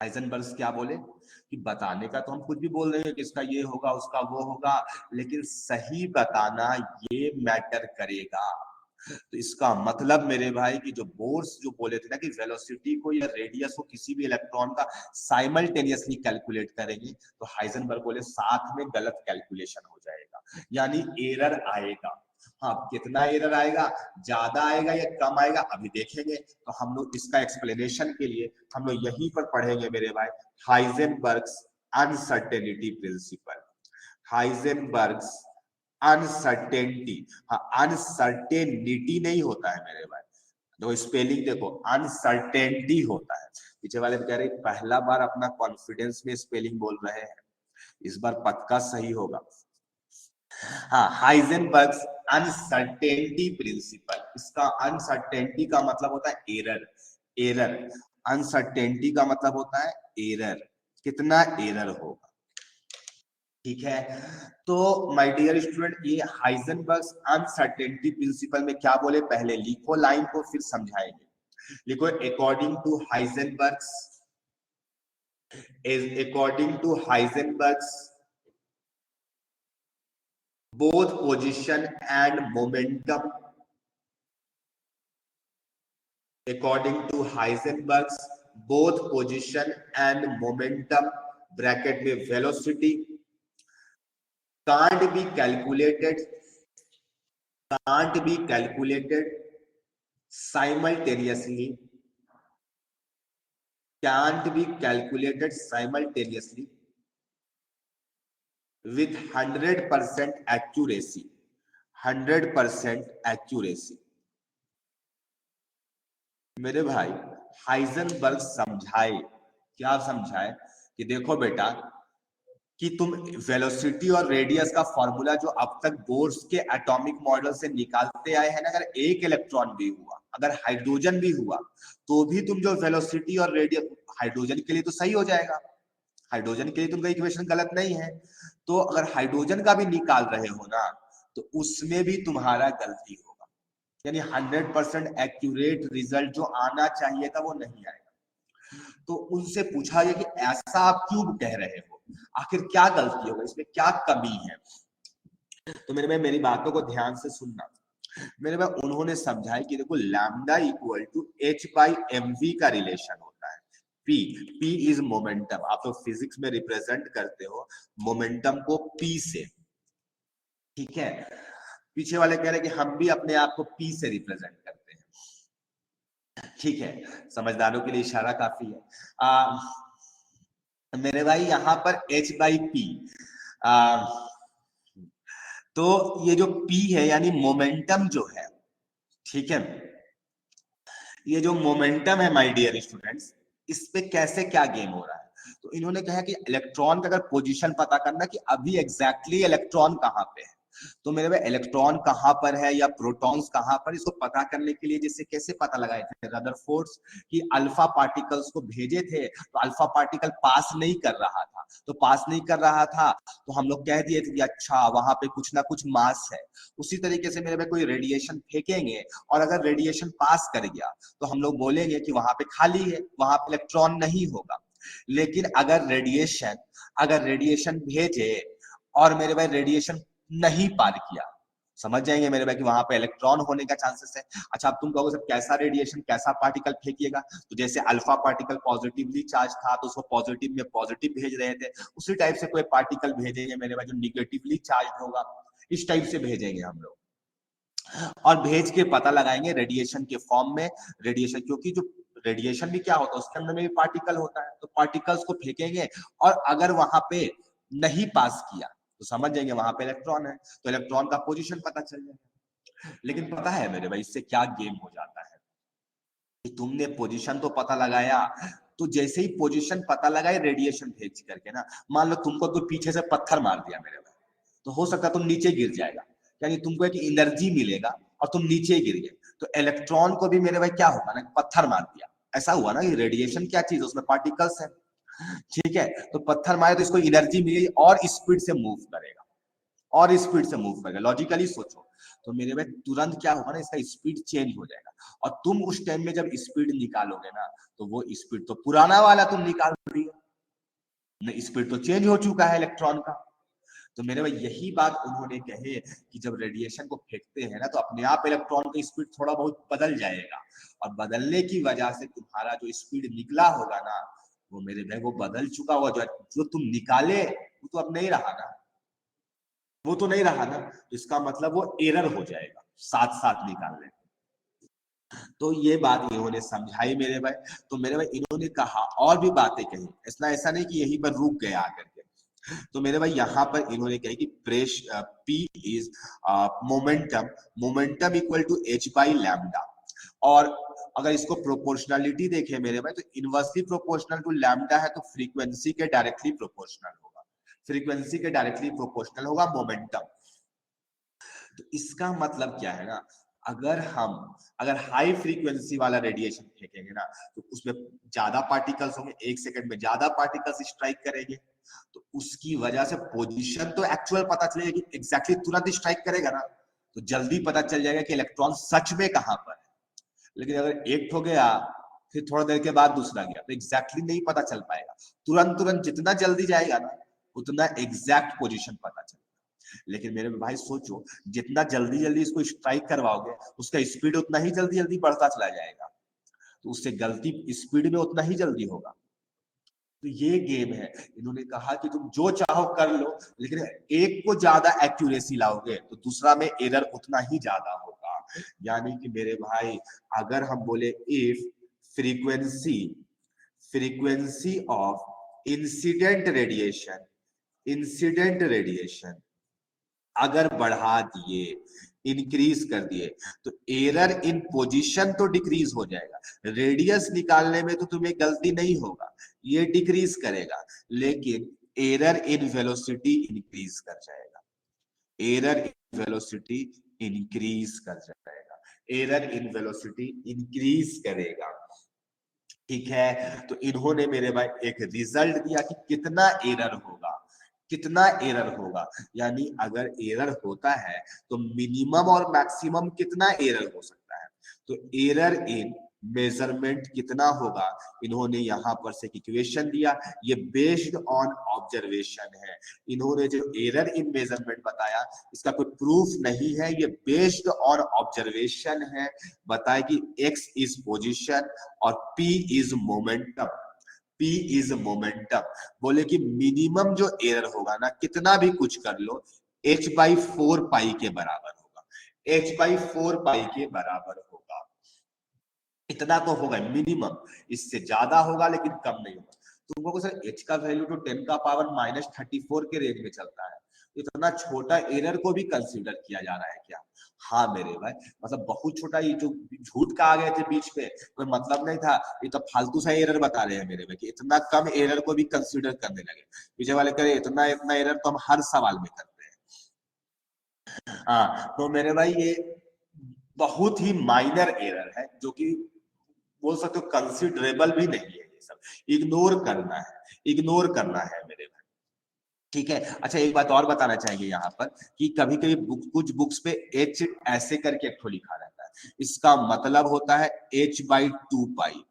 हाइजेनबर्ग क्या बोले कि बताने का तो हम कुछ भी बोल रहे हैं कि इसका ये होगा, उसका वो होगा, लेकिन सही बताना ये मैटर करेगा। तो इसका मतलब मेरे भाई कि जो बोर्स जो बोले थे ना कि वेलोसिटी को या रेडियस को किसी भी इलेक्ट्रॉन का साइमल्टेनियसली कैलकुलेट करेंगे, तो हाइजेनबर्ग बोले साथ में गलत कैलकुलेशन हो जाएगा, यानी एरर आएगा। हाँ, कितना एरर आएगा, ज्यादा आएगा या कम आएगा अभी देखेंगे। तो हम लोग इसका एक्सप्लेनेशन के लिए हम लोग यहीं पर पढ़ेंगे मेरे भाई, हाइजेनबर्ग्स अनसर्टेनिटी प्रिंसिपल, हाइजेनबर्ग्स अनसर्टेनिटी। हाँ, अनसर्टेनिटी नहीं होता है मेरे भाई, तो स्पेलिंग देखो, अनसर्टेनिटी होता है। पीछे वाले कह रहे पहला बार अपना कॉन्फिडेंस में स्पेलिंग बोल रहे हैं, इस बार पक्का सही होगा। हाँ, हाइजेनबर्ग्स अनसर्टेनिटी प्रिंसिपल, इसका अनसर्टेनिटी का मतलब होता है एरर, अनसर्टेनिटी का मतलब होता है एरर, कितना एरर होगा, ठीक है। तो माय डियर स्टूडेंट, ये हाइजेनबर्ग्स अनसर्टेनिटी प्रिंसिपल में क्या बोले, पहले लिखो लाइन को फिर समझाएंगे। लिखो according to Heisenberg's both position and momentum, according to Heisenberg's both position and momentum bracket में velocity can't be calculated simultaneously, with 100% accuracy, 100% accuracy। मेरे भाई हाइजेनबर्ग समझाए, क्या समझाए कि देखो बेटा कि तुम वेलोसिटी और रेडियस का फॉर्मूला जो अब तक बोर्स के एटॉमिक मॉडल से निकालते आए हैं ना, अगर एक इलेक्ट्रॉन भी हुआ, अगर हाइड्रोजन भी हुआ, तो भी तुम जो वेलोसिटी और रेडियस, हाइड्रोजन के लिए तो सही हो जाएगा, हाइड्रोजन के लिए तुमका इक्वेशन गलत नहीं है। तो अगर हाइड्रोजन का भी निकाल रहे हो ना, तो उसमें भी तुम्हारा गलती होगा, यानी 100% एक्यूरेट रिजल्ट जो आना चाहिए था वो नहीं आएगा। तो उनसे पूछा गया कि ऐसा आप क्यों कह रहे हो, आखिर क्या गलती होगा, इसमें क्या कमी है। तो मेरे भाई मेरी बातों को ध्यान से सुनना। मेरे भाई उन्होंने समझाया कि देखो लैम्डा इक्वल टू h/mv का रिलेशन होता है। p इज मोमेंटम, आप तो फिजिक्स में रिप्रेजेंट करते हो मोमेंटम को p से, ठीक है। पीछे वाले कह रहे हैं कि हम भी अपने आप को p से रिप्रेजेंट करते हैं, ठीक है। समझदारों के लिए इशारा काफी है। मेरे भाई यहाँ पर h/p, तो ये जो p है यानी मोमेंटम जो है, ठीक है, ये जो मोमेंटम है माय डियर स्टूडेंट्स, इस पे कैसे क्या गेम हो रहा है। तो इन्होंने कहा कि इलेक्ट्रॉन का अगर पोजीशन पता करना कि अभी एग्जैक्टली इलेक्ट्रॉन कहाँ पे है, तो मेरे भाई इलेक्ट्रॉन कहाँ पर है या प्रोटॉन्स कहाँ पर, इसको पता करने के लिए जैसे कैसे पता लगाए थे रदरफोर्ड कि अल्फा पार्टिकल्स को भेजे थे तो अल्फा पार्टिकल पास नहीं कर रहा था, तो पास नहीं कर रहा था तो हम लोग कह दिए थे कि अच्छा वहां पे कुछ ना कुछ मास है। उसी तरीके से मेरे भाई कोई रेडिएशन फेंकेंगे और अगर रेडिएशन पास कर गया तो हम लोग बोलेंगे कि वहां पे खाली है, वहां पे इलेक्ट्रॉन नहीं होगा। लेकिन अगर रेडिएशन भेजे और मेरे भाई रेडिएशन नहीं पार किया, समझ जाएंगे मेरे भाई कि वहां पे इलेक्ट्रॉन होने का चांसेस है। अच्छा अब तुम कहोगे सर कैसा रेडिएशन कैसा पार्टिकल फेंकिएगा, तो जैसे अल्फा पार्टिकल पॉजिटिवली चार्ज था तो उसको पॉजिटिव में पॉजिटिव भेज रहे थे, उसी टाइप से कोई पार्टिकल भेजेंगे मेरे भाई जो निगेटिवली चार्ज होगा, इस टाइप से भेजेंगे हम लोग और भेज के पता लगाएंगे रेडिएशन के फॉर्म में। रेडिएशन क्योंकि जो रेडिएशन भी क्या होता है उसके अंदर में भी पार्टिकल होता है, तो पार्टिकल्स को फेंकेंगे और अगर वहां पे नहीं पास किया तो समझ जाएंगे वहां पे इलेक्ट्रॉन है, तो इलेक्ट्रॉन का पोजीशन पता चल जाएगा। लेकिन पता है मेरे भाई इससे क्या गेम हो जाता है कि तुमने पोजीशन तो पता लगाया, तो जैसे ही पोजीशन पता लगाए रेडिएशन भेज करके ना, मान लो तुमको तो पीछे से पत्थर मार दिया मेरे भाई, तो हो सकता है तुम नीचे गिर जाएगा, यानी तुमको एक एनर्जी मिलेगा और तुम नीचे गिर गए। तो इलेक्ट्रॉन को भी मेरे भाई क्या होगा ना, पत्थर मार दिया, ऐसा हुआ ना कि रेडिएशन क्या चीज है उसमें पार्टिकल्स है, ठीक है। तो पत्थर मारे तो इसको एनर्जी मिलेगी और स्पीड से मूव करेगा, और स्पीड से मूव करेगा। लॉजिकली सोचो तो मेरे में तुरंत क्या होगा ना, इसका स्पीड चेंज हो जाएगा और तुम उस टाइम में जब स्पीड निकालोगे ना तो वो स्पीड तो पुराना वाला तुम निकाल रही हो, स्पीड तो चेंज हो चुका है इलेक्ट्रॉन का। तो मेरे भाई यही बात उन्होंने कहे कि जब रेडिएशन को फेंकते हैं ना तो अपने आप इलेक्ट्रॉन का स्पीड थोड़ा बहुत बदल जाएगा और बदलने की वजह से तुम्हारा जो स्पीड निकला होगा ना वो मेरे भाई वो बदल चुका होगा, जो तुम निकाले वो तो अब नहीं रहा ना, वो तो नहीं रहा ना, इसका मतलब वो एरर हो जाएगा साथ साथ निकालने। तो ये बात इन्होंने समझाई मेरे भाई। तो मेरे भाई इन्होंने कहा और भी बातें कही, ऐसा नहीं कि यहीं पर रुक गए आकर के। तो मेरे भाई यहाँ पर इन्होंने कही कि P is momentum equal to h/लैम्डा, और अगर इसको प्रोपोर्शनलिटी देखें मेरे भाई तो इनवर्सली प्रोपोर्शनल टू लैम्डा है तो फ्रीक्वेंसी के डायरेक्टली प्रोपोर्शनल होगा, फ्रीक्वेंसी के डायरेक्टली प्रोपोर्शनल होगा मोमेंटम। तो इसका मतलब क्या है ना, अगर हाई फ्रीक्वेंसी वाला रेडिएशन फेंकेंगे ना तो उसमें ज्यादा पार्टिकल्स होंगे, 1 सेकंड में ज्यादा पार्टिकल्स स्ट्राइक करेंगे, तो उसकी वजह से पोजीशन तो एक्चुअल पता चलेगा कि एग्जैक्टली तुरंत स्ट्राइक करेगा ना तो जल्दी पता चल जाएगा कि इलेक्ट्रॉन सच में कहां पर है। लेकिन अगर एक हो गया फिर थोड़ा देर के बाद दूसरा गया तो एग्जैक्टली नहीं पता चल पाएगा। तुरंत जितना जल्दी जाएगा ना उतना एग्जैक्ट पोजीशन पता चलेगा। लेकिन मेरे भाई सोचो जितना जल्दी इसको स्ट्राइक करवाओगे उसका स्पीड उतना ही जल्दी बढ़ता चला जाएगा, तो उससे गलती स्पीड में उतना ही जल्दी होगा। तो ये गेम है। इन्होंने कहा कि तुम जो चाहो कर लो लेकिन एक को ज्यादा एक्यूरेसी लाओगे तो दूसरा में एरर उतना ही ज्यादा होगा। यानी कि मेरे भाई अगर हम बोले if frequency of incident radiation अगर बढ़ा दिए, इंक्रीज कर दिए, तो एरर इन पोजीशन तो डिक्रीज हो जाएगा, रेडियस निकालने में तो तुम्हें गलती नहीं होगा, ये डिक्रीज करेगा, लेकिन एरर इन वेलोसिटी इंक्रीज कर जाएगा, एरर इन वेलोसिटी इंक्रीज कर जाएगा, एरर इन वेलोसिटी इंक्रीज करेगा, ठीक है। तो इन्होंने मेरे भाई एक रिजल्ट दिया कि कितना एरर होगा, कितना एरर होगा, यानी अगर एरर होता है तो मिनिमम और मैक्सिमम कितना एरर हो सकता है। तो एरर इन मेजरमेंट कितना होगा, इन्होंने यहां पर से इक्वेशन दिया, ये बेस्ड ऑन ऑब्जर्वेशन है। इन्होंने जो एरर इन मेजरमेंट बताया इसका कोई प्रूफ नहीं है, ये बेस्ड ऑन ऑब्जर्वेशन है। बताए कि x इज पोजीशन और p is momentum, P is momentum. बोले कि मिनिमम जो एरर होगा ना, कितना भी कुछ कर लो, h/4 पाई के बराबर होगा, h/4 पाई के बराबर होगा। इतना तो होगा मिनिमम, इससे ज्यादा होगा लेकिन कम नहीं होगा। तुमको को सर h का वैल्यू तो 10 का पावर -34 के रेंज में चलता है, इतना छोटा एरर को भी कंसीडर किया जा रहा है क्या? हाँ मेरे भाई, मतलब बहुत छोटा, ये जो झूठ का आ गए थे बीच में, कोई मतलब नहीं था, ये तो फालतू सा एरर बता रहे हैं मेरे भाई कि इतना कम एरर को भी कंसीडर करने लगे। पीछे वाले करे इतना इतना एरर तो हम हर सवाल में करते हैं। हाँ तो मेरे भाई ये बहुत ही माइनर एरर है, जो कि बोल सकते हो कंसिडरेबल भी नहीं है, ये सब इग्नोर करना है, इग्नोर करना है मेरे भाई। ठीक है, अच्छा एक बात और बताना चाहेंगे यहाँ पर कि कभी कभी कुछ बुक्स पे h ऐसे करके एक ठो लिखा रहता है, इसका मतलब होता है h/2 पाई,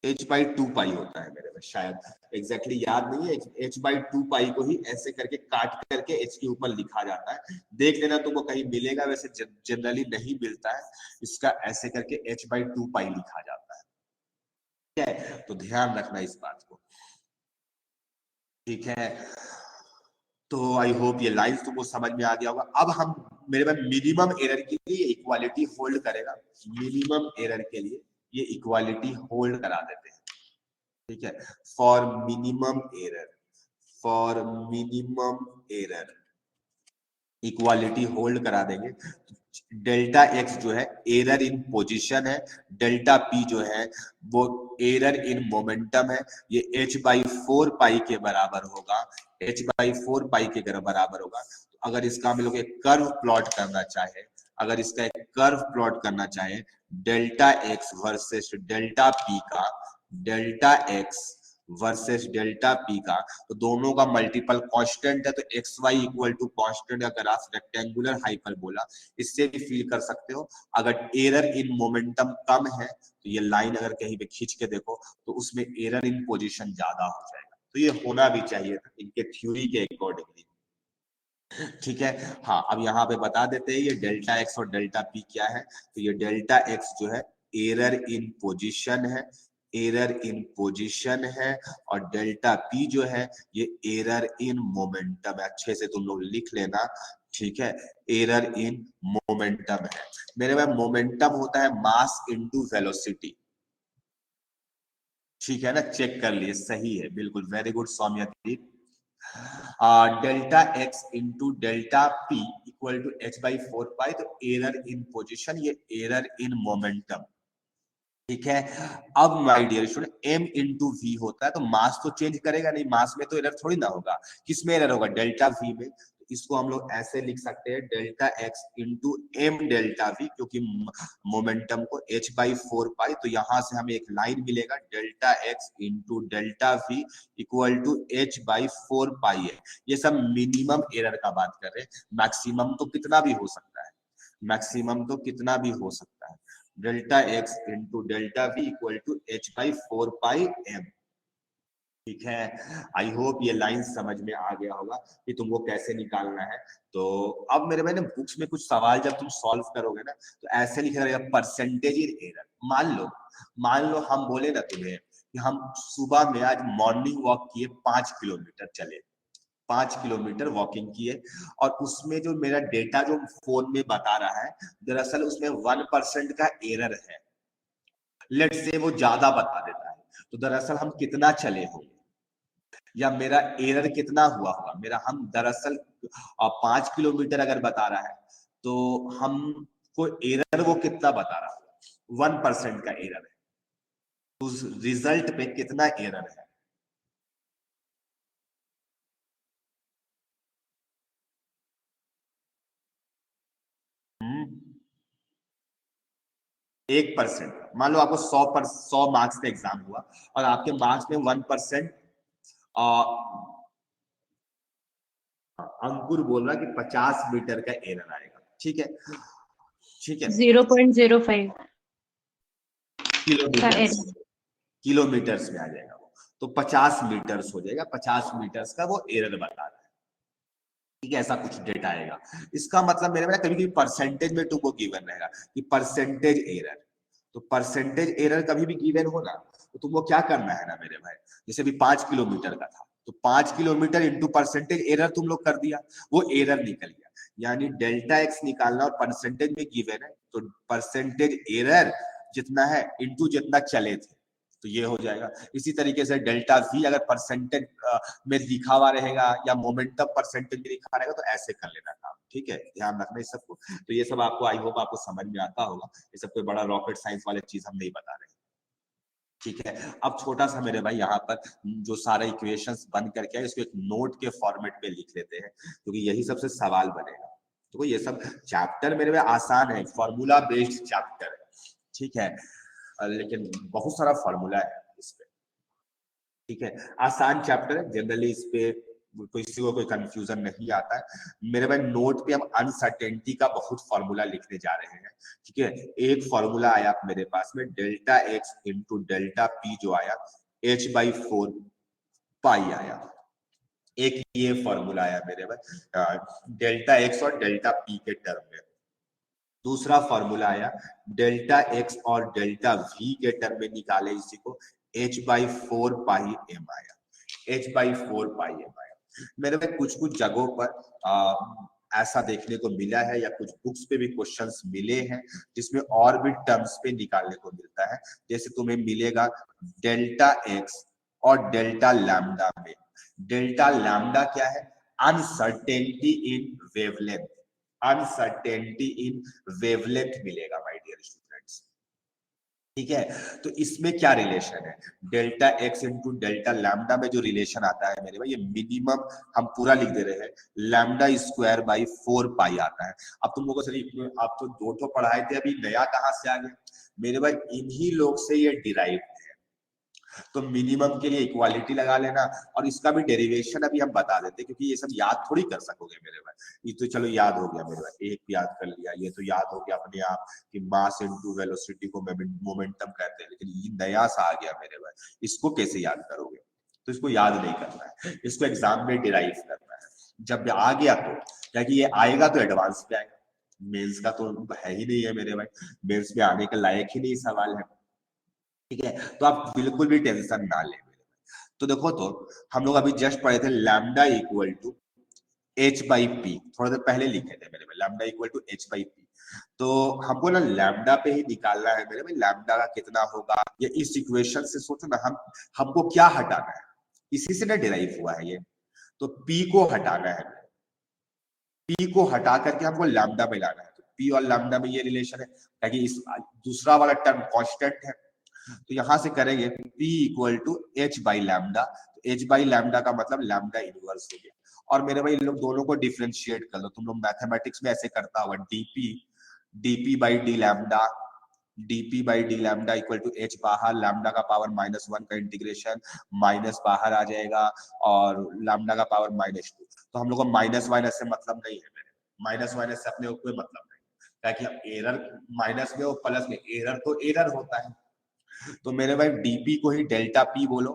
h/2 पाई होता है मेरे पास, शायद एग्जैक्टली याद नहीं है। h/2 पाई को ही ऐसे करके काट करके h के ऊपर लिखा जाता है, देख लेना तुमको कहीं मिलेगा, वैसे जनरली नहीं मिलता है, इसका ऐसे करके h/2 पाई लिखा जाता है। ठीक है, तो ध्यान रखना इस बात को। ठीक है, तो आई होप ये लाइंस तुमको समझ में आ गया होगा। अब हम मेरे पास मिनिमम एरर के लिए इक्वालिटी होल्ड करेगा, मिनिमम एरर के लिए ये इक्वालिटी होल्ड करा देते हैं। ठीक है, for minimum error, for minimum error equality hold करा देंगे। डेल्टा एक्स जो है एरर इन पोजीशन है, डेल्टा पी जो है वो एरर इन मोमेंटम है, ये h/4 पाई के बराबर होगा, h/4 पाई के बराबर होगा। तो अगर इसका हम लोग एक कर्व प्लॉट करना चाहे, अगर इसका एक कर्व प्लॉट करना चाहे delta x versus delta p का, delta x versus delta p का, तो दोनों का मल्टीपल कांस्टेंट है, तो x y equal to constant का ग्राफ रेक्टेंगुलर हाइपरबोला, इससे भी फील कर सकते हो। अगर एरर इन मोमेंटम कम है तो ये लाइन अगर कहीं पे खींच के देखो तो उसमें एरर इन पोजीशन ज्यादा हो जाएगा, तो ये होना भी चाहिए था इनके थ्योरी के अकॉर्डिंगली। ठीक है, हाँ अब यहाँ पे बता देते हैं ये डेल्टा एक्स और डेल्टा पी क्या है। तो ये डेल्टा एक्स जो है एरर इन पोजीशन है, एरर इन पोजीशन है, और डेल्टा पी जो है ये एरर इन मोमेंटम है। अच्छे से तुम लोग लिख लेना, ठीक है, एरर इन मोमेंटम है। मेरे में मोमेंटम होता है मास इनटू वेलोसिटी, ठीक है ना, चेक कर लिए, सही है बिल्कुल, very good Soumyadeep. Delta X into delta P equal to h/4 pi, तो एरर इन पोजीशन, ये एरर इन मोमेंटम। ठीक है, अब my dear student m into V होता है, तो मास तो चेंज करेगा नहीं, मास में तो एरर थोड़ी ना होगा, किसमें एरर होगा, डेल्टा वी में। तो इसको हम लोग ऐसे लिख सकते हैं delta X into M delta V, क्योंकि मोमेंटम को h/4 पाई, तो यहां से हमें एक लाइन मिलेगा delta X into delta V equal to h/4 pi है। ये सब मिनिमम एरर का बात कर रहे हैं, मैक्सिमम तो कितना भी हो सकता है, मैक्सिमम तो कितना भी हो सकता है, delta X into delta V equal to h/4 pi M. ठीक है, आई होप ये लाइन समझ में आ गया होगा कि तुमको कैसे निकालना है। तो अब मेरे मैंने बुक्स में कुछ सवाल जब तुम सॉल्व करोगे ना, तो ऐसे लिखा रहेगा परसेंटेज इन एरर। मान लो हम बोले ना तुम्हें कि हम सुबह में आज मॉर्निंग वॉक किए, 5 किलोमीटर चले, 5 किलोमीटर वॉकिंग किए, और उसमें जो मेरा डेटा जो फोन में बता रहा है, दरअसल उसमें 1% का एरर है, लेट से वो ज्यादा बता देता है, तो दरअसल हम कितना चले होंगे, या मेरा एरर कितना हुआ होगा, मेरा हम दरअसल 5 किलोमीटर अगर बता रहा है तो हम को एरर वो कितना बता रहा है, 1% का एरर है, उस रिजल्ट पे कितना एरर है। 1%, मान लो आपको 100 मार्क्स का एग्जाम हुआ और आपके मार्क्स में 1% अंकुर बोल रहा कि 50 मीटर का एरर आएगा। ठीक है, ठीक है, 0.05 का किलोमीटर्स, एरर। किलोमीटर्स में आ जाएगा वो, तो 50 मीटर्स हो जाएगा, 50 मीटर्स का वो एरर बता रहा है। ठीक है, ऐसा कुछ डेटा आएगा। इसका मतलब मेरे में कभी कभी परसेंटेज में तुमको गिवन रहेगा कि परसेंटेज एरर, तो परसेंटेज एरर कभी भी गिवन हो ना, तो तुमको क्या करना है ना मेरे भाई, जैसे भी 5 किलोमीटर का था तो 5 किलोमीटर इंटू परसेंटेज एरर तुम लोग कर दिया, वो एरर निकल गया। यानी डेल्टा एक्स निकालना और परसेंटेज में गिवन है, तो परसेंटेज एरर जितना है इंटू जितना चले थे, तो ये हो जाएगा। इसी तरीके से डेल्टा वी अगर परसेंटेज में लिखा हुआ रहेगा या मोमेंटम परसेंटेज में लिखा रहेगा, तो ऐसे कर लेना काम। ठीक है, ध्यान रखना इस सबको। तो ये सब आपको आई होप आपको समझ में आता होगा, ये सब कोई बड़ा रॉकेट साइंस वाले चीज हम नहीं बता रहे। ठीक है, अब छोटा सा मेरे भाई यहाँ पर जो सारे इक्वेशंस बन करके इसको एक नोट के फॉर्मेट पे लिख लेते हैं, क्योंकि यही सबसे सवाल बनेगा। तो ये सब चैप्टर मेरे में आसान है, फॉर्मूला बेस्ड चैप्टर है। ठीक है, लेकिन बहुत सारा फॉर्मूला है इस पे। ठीक है, आसान चैप्टर है, जनरली इस पे किसी को कोई कंफ्यूजन नहीं आता है। मेरे भाई नोट पे हम अनसर्टेनिटी का बहुत फॉर्मूला लिखने जा रहे हैं। ठीक है, एक फॉर्मूला आया मेरे पास में delta X into delta P जो आया h/4 पाई आया, एक ये फॉर्मूला आया मेरे भाई डेल्टा एक्स और डेल्टा पी के टर्म में। दूसरा फॉर्मूला आया डेल्टा एक्स और डेल्टा वी के टर्म में निकाले इसी को, h/4 पाई एम आया, h/4 पाई एम आया। मेरे में कुछ कुछ जगहों पर ऐसा देखने को मिला है या कुछ बुक्स पे भी क्वेश्चंस मिले हैं जिसमें और भी टर्म्स पे निकालने को मिलता है। जैसे तुम्हें मिलेगा डेल्टा एक्स और डेल्टा लैम्डा में, डेल्टा लैम्डा क्या है, अनसर्टेनिटी इन वेवलेंथ, अनसर्टेनिटी इन वेवलेंथ मिलेगा माय डियर स्टूडेंट्स। ठीक है, तो इसमें क्या रिलेशन है, delta X into delta lambda में जो रिलेशन आता है मेरे भाई, ये मिनिमम हम पूरा लिख दे रहे हैं, लैम्डा स्क्वायर बाई 4 पाई आता है। अब तुम लोगों से आप तो दो तो पढ़ाए थे, अभी नया कहाँ से आ गया मेरे भाई, इन्हीं लोग से ये डिराइव है। तो मिनिमम के लिए इक्वालिटी लगा लेना, और इसका भी डेरिवेशन अभी हम बता देते हैं, क्योंकि ये सब याद थोड़ी कर सकोगे मेरे भाई। ये तो चलो याद हो गया मेरे भाई, एक याद कर लिया, ये तो याद हो गया अपने आप कि मास इनटू वेलोसिटी को मोमेंटम कहते हैं, लेकिन ये नया सा आ गया मेरे भाई, इसको कैसे याद करोगे। तो इसको याद नहीं करना है, इसको एग्जाम में डिराइव करना है। जब आ गया तो क्या कि ये आएगा तो एडवांस पे आएगा, मेंस का तो है ही नहीं है मेरे भाई, मेंस में आने के लायक ही नहीं सवाल है। ठीक है, तो आप बिल्कुल भी टेंशन ना लें। तो देखो, तो हम लोग अभी जस्ट पढ़े थे लैम्डा इक्वल टू h/p, थोड़ा देर पहले लिखे थे मेरे में, लैम्डा इक्वल टू h/p। तो हमको ना लैम्डा पे ही निकालना है मेरे में, लैम्डा का कितना होगा, ये इस इक्वेशन से सोचो ना, हमको क्या हटाना है, इसी से ना डिराइव हुआ है ये, तो p को हटाना है, p को हटा करके हमको लैम्डा में लाना है। तो p और लैम्डा में ये रिलेशन है, ताकि इस दूसरा वाला टर्म कांस्टेंट है, तो यहां से करेंगे p equal to h by lambda, h by lambda का मतलब लैम्डा इनवर्स हो गया। और मेरे भाई इन लोग दोनों को डिफरेंशिएट कर लो, तुम लोग मैथमेटिक्स में ऐसे करता होगा, dp by D lambda, dp by D lambda equal to h बाहर, लैम्डा का पावर -1 का इंटीग्रेशन, माइनस बाहर आ जाएगा और लैम्डा का पावर -2। तो हम लोग को माइनस माइनस से मतलब नहीं है मेरे, माइनस माइनस से अपने कोई मतलब नहीं, ताकि हम एरर माइनस में और प्लस में, एरर तो एरर होता है। तो मेरे भाई dp को ही डेल्टा p बोलो,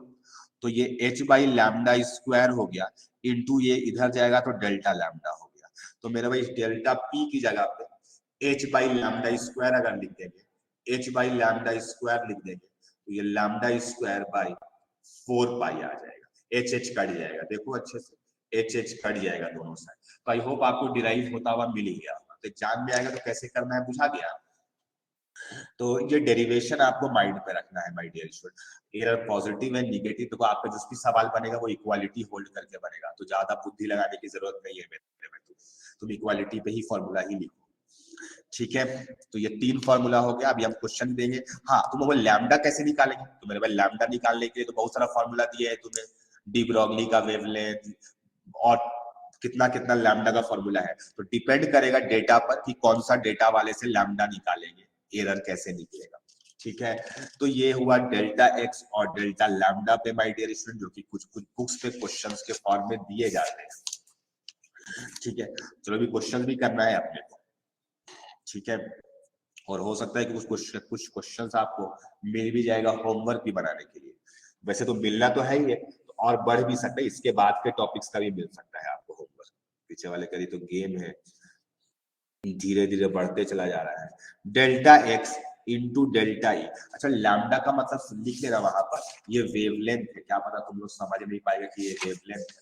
तो ये h बाई लैम्डा स्क्वायर हो गया, इंटू ये इधर जाएगा तो डेल्टा लैम्डा हो गया। तो मेरे भाई डेल्टा p की जगह पे h बाई लैम्डा स्क्वायर अगर लिख देंगे, h बाई लैम्डा स्क्वायर लिख देंगे, तो ये लैम्डा स्क्वायर बाई 4 पाई आ जाएगा, h कट जाएगा, देखो अच्छे से h कट जाएगा दोनों साइड। तो आई होप आपको डिराइव होता हुआ मिल गया, तो एग्जाम में आएगा तो कैसे करना है बुझा गया। तो ये डेरिवेशन आपको माइंड पे रखना है my dear student, error positive है नेगेटिव, तो आपका जो भी सवाल बनेगा वो इक्वालिटी होल्ड करके बनेगा, तो ज्यादा बुद्धि लगाने की जरूरत नहीं है मेरे में, तुम इक्वालिटी पे ही फॉर्मूला ही लिखो। ठीक है, तो ये 3 फॉर्मूला हो गया। अभी हम क्वेश्चन देंगे। हाँ, तुम वो लैम्डा कैसे निकालेंगे, तो मेरे भाई लैम्डा निकालने के लिए तो बहुत सारा फॉर्मूला दिया है तुम्हें, डी ब्रॉगली का वेवलेंथ और कितना कितना लैम्डा का फॉर्मूला है, तो डिपेंड करेगा डेटा पर कि कौन सा डेटा वाले से लैम्डा निकालेंगे, एरर कैसे निकलेगा। ठीक है, तो ये हुआ डेल्टा एक्स और डेल्टा लैम्डा पे माय डियर स्टूडेंट, जो कि कुछ कुछ बुक्स पे क्वेश्चंस के फॉर्म में दिए जाते हैं। ठीक है, चलो अभी क्वेश्चन भी करना है अपने को, ठीक है, और हो सकता है कि कुछ क्वेश्चंस आपको मिल भी जाएगा होमवर्क भी बनाने के लिए। वैसे तो मिलना तो है ही है, तो और बढ़ भी सकता है, इसके बाद के टॉपिक्स का भी मिल सकता है आपको होमवर्क। पीछे वाले करी तो गेम है, धीरे धीरे बढ़ते चला जा रहा है। डेल्टा एक्स इंटू डेल्टा ई। अच्छा, लैम्डा का मतलब लिख लेना वहां पर, ये वेवलेंथ है, क्या पता तुम लोग समझ नहीं पाएगा कि ये वेवलेंथ है।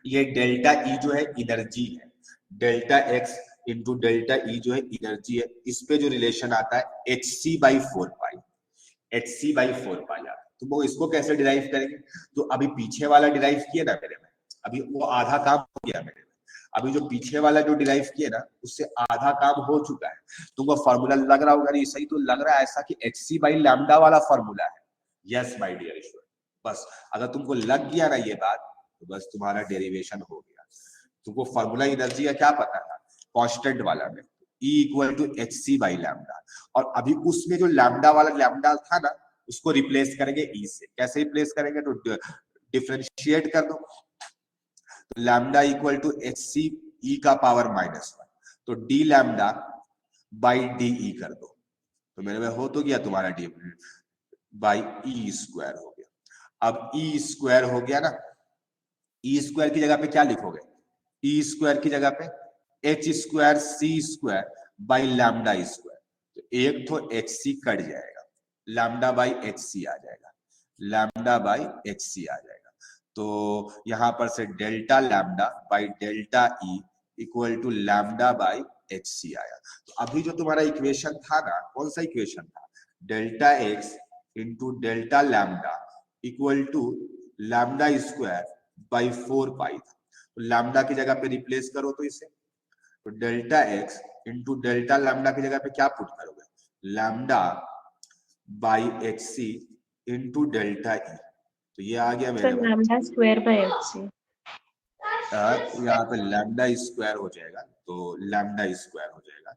ये डेल्टा ई जो है एनर्जी है, डेल्टा एक्स इंटू डेल्टा ई जो है एनर्जी है। इस पे जो रिलेशन आता है H C by 4 pi, H C by 4 pi आता है। तो वो इसको कैसे डिराइव करेंगे, तो अभी पीछे वाला डिराइव किया ना मेरे में, अभी वो आधा काम हो गया मेरे में। अभी जो पीछे वाला जो डिराइव किया ना, उससे आधा काम हो चुका है। तुमको फॉर्मूला लग रहा होगा, ये सही तो लग रहा है ऐसा कि एच सी बाई लैम्डा वाला फॉर्मूला है। यस माय डियर ईश्वर, बस अगर तुमको लग गया ना ये बात, तो बस तुम्हारा डेरिवेशन हो गया। तुमको फॉर्मूला एनर्जी का क्या पता था, कांस्टेंट वाला में E equal to H C by lambda, और अभी उसमें जो लैम्डा वाला लैम्डा था ना, उसको रिप्लेस करेंगे E से। कैसे रिप्लेस करेंगे, तो डिफरेंशिएट कर दो, तो lambda equal to H c E का पावर -1, तो d lambda by d E कर दो, तो मेरे में हो तो गया तुम्हारा डी बाई ई स्क्वायर हो गया। अब ई स्क्वायर हो गया ना, ई स्क्वायर की जगह पे क्या लिखोगे, ई स्क्वायर की जगह पे H square C square by lambda square, तो एक तो एच सी कट जाएगा, लैम्डा बाई एच सी आ जाएगा, लैम्डा बाई एच सी आ जाएगा। तो यहां पर से delta lambda by delta E equal to lambda by H C आया। तो अभी जो तुम्हारा इक्वेशन था ना, कौन सा इक्वेशन था, delta X into delta lambda equal to lambda square by 4 pi था। तो लैम्डा की जगह पे रिप्लेस करो तो इसे, तो delta X into delta lambda की जगह पे क्या पुट करोगे, lambda by H C into delta E, तो ये आ गया मेरे भाई लैम्डा स्क्वायर बाय एच यहाँ पे लैम्डा स्क्वायर हो जाएगा, तो लैम्डा स्क्वायर हो जाएगा,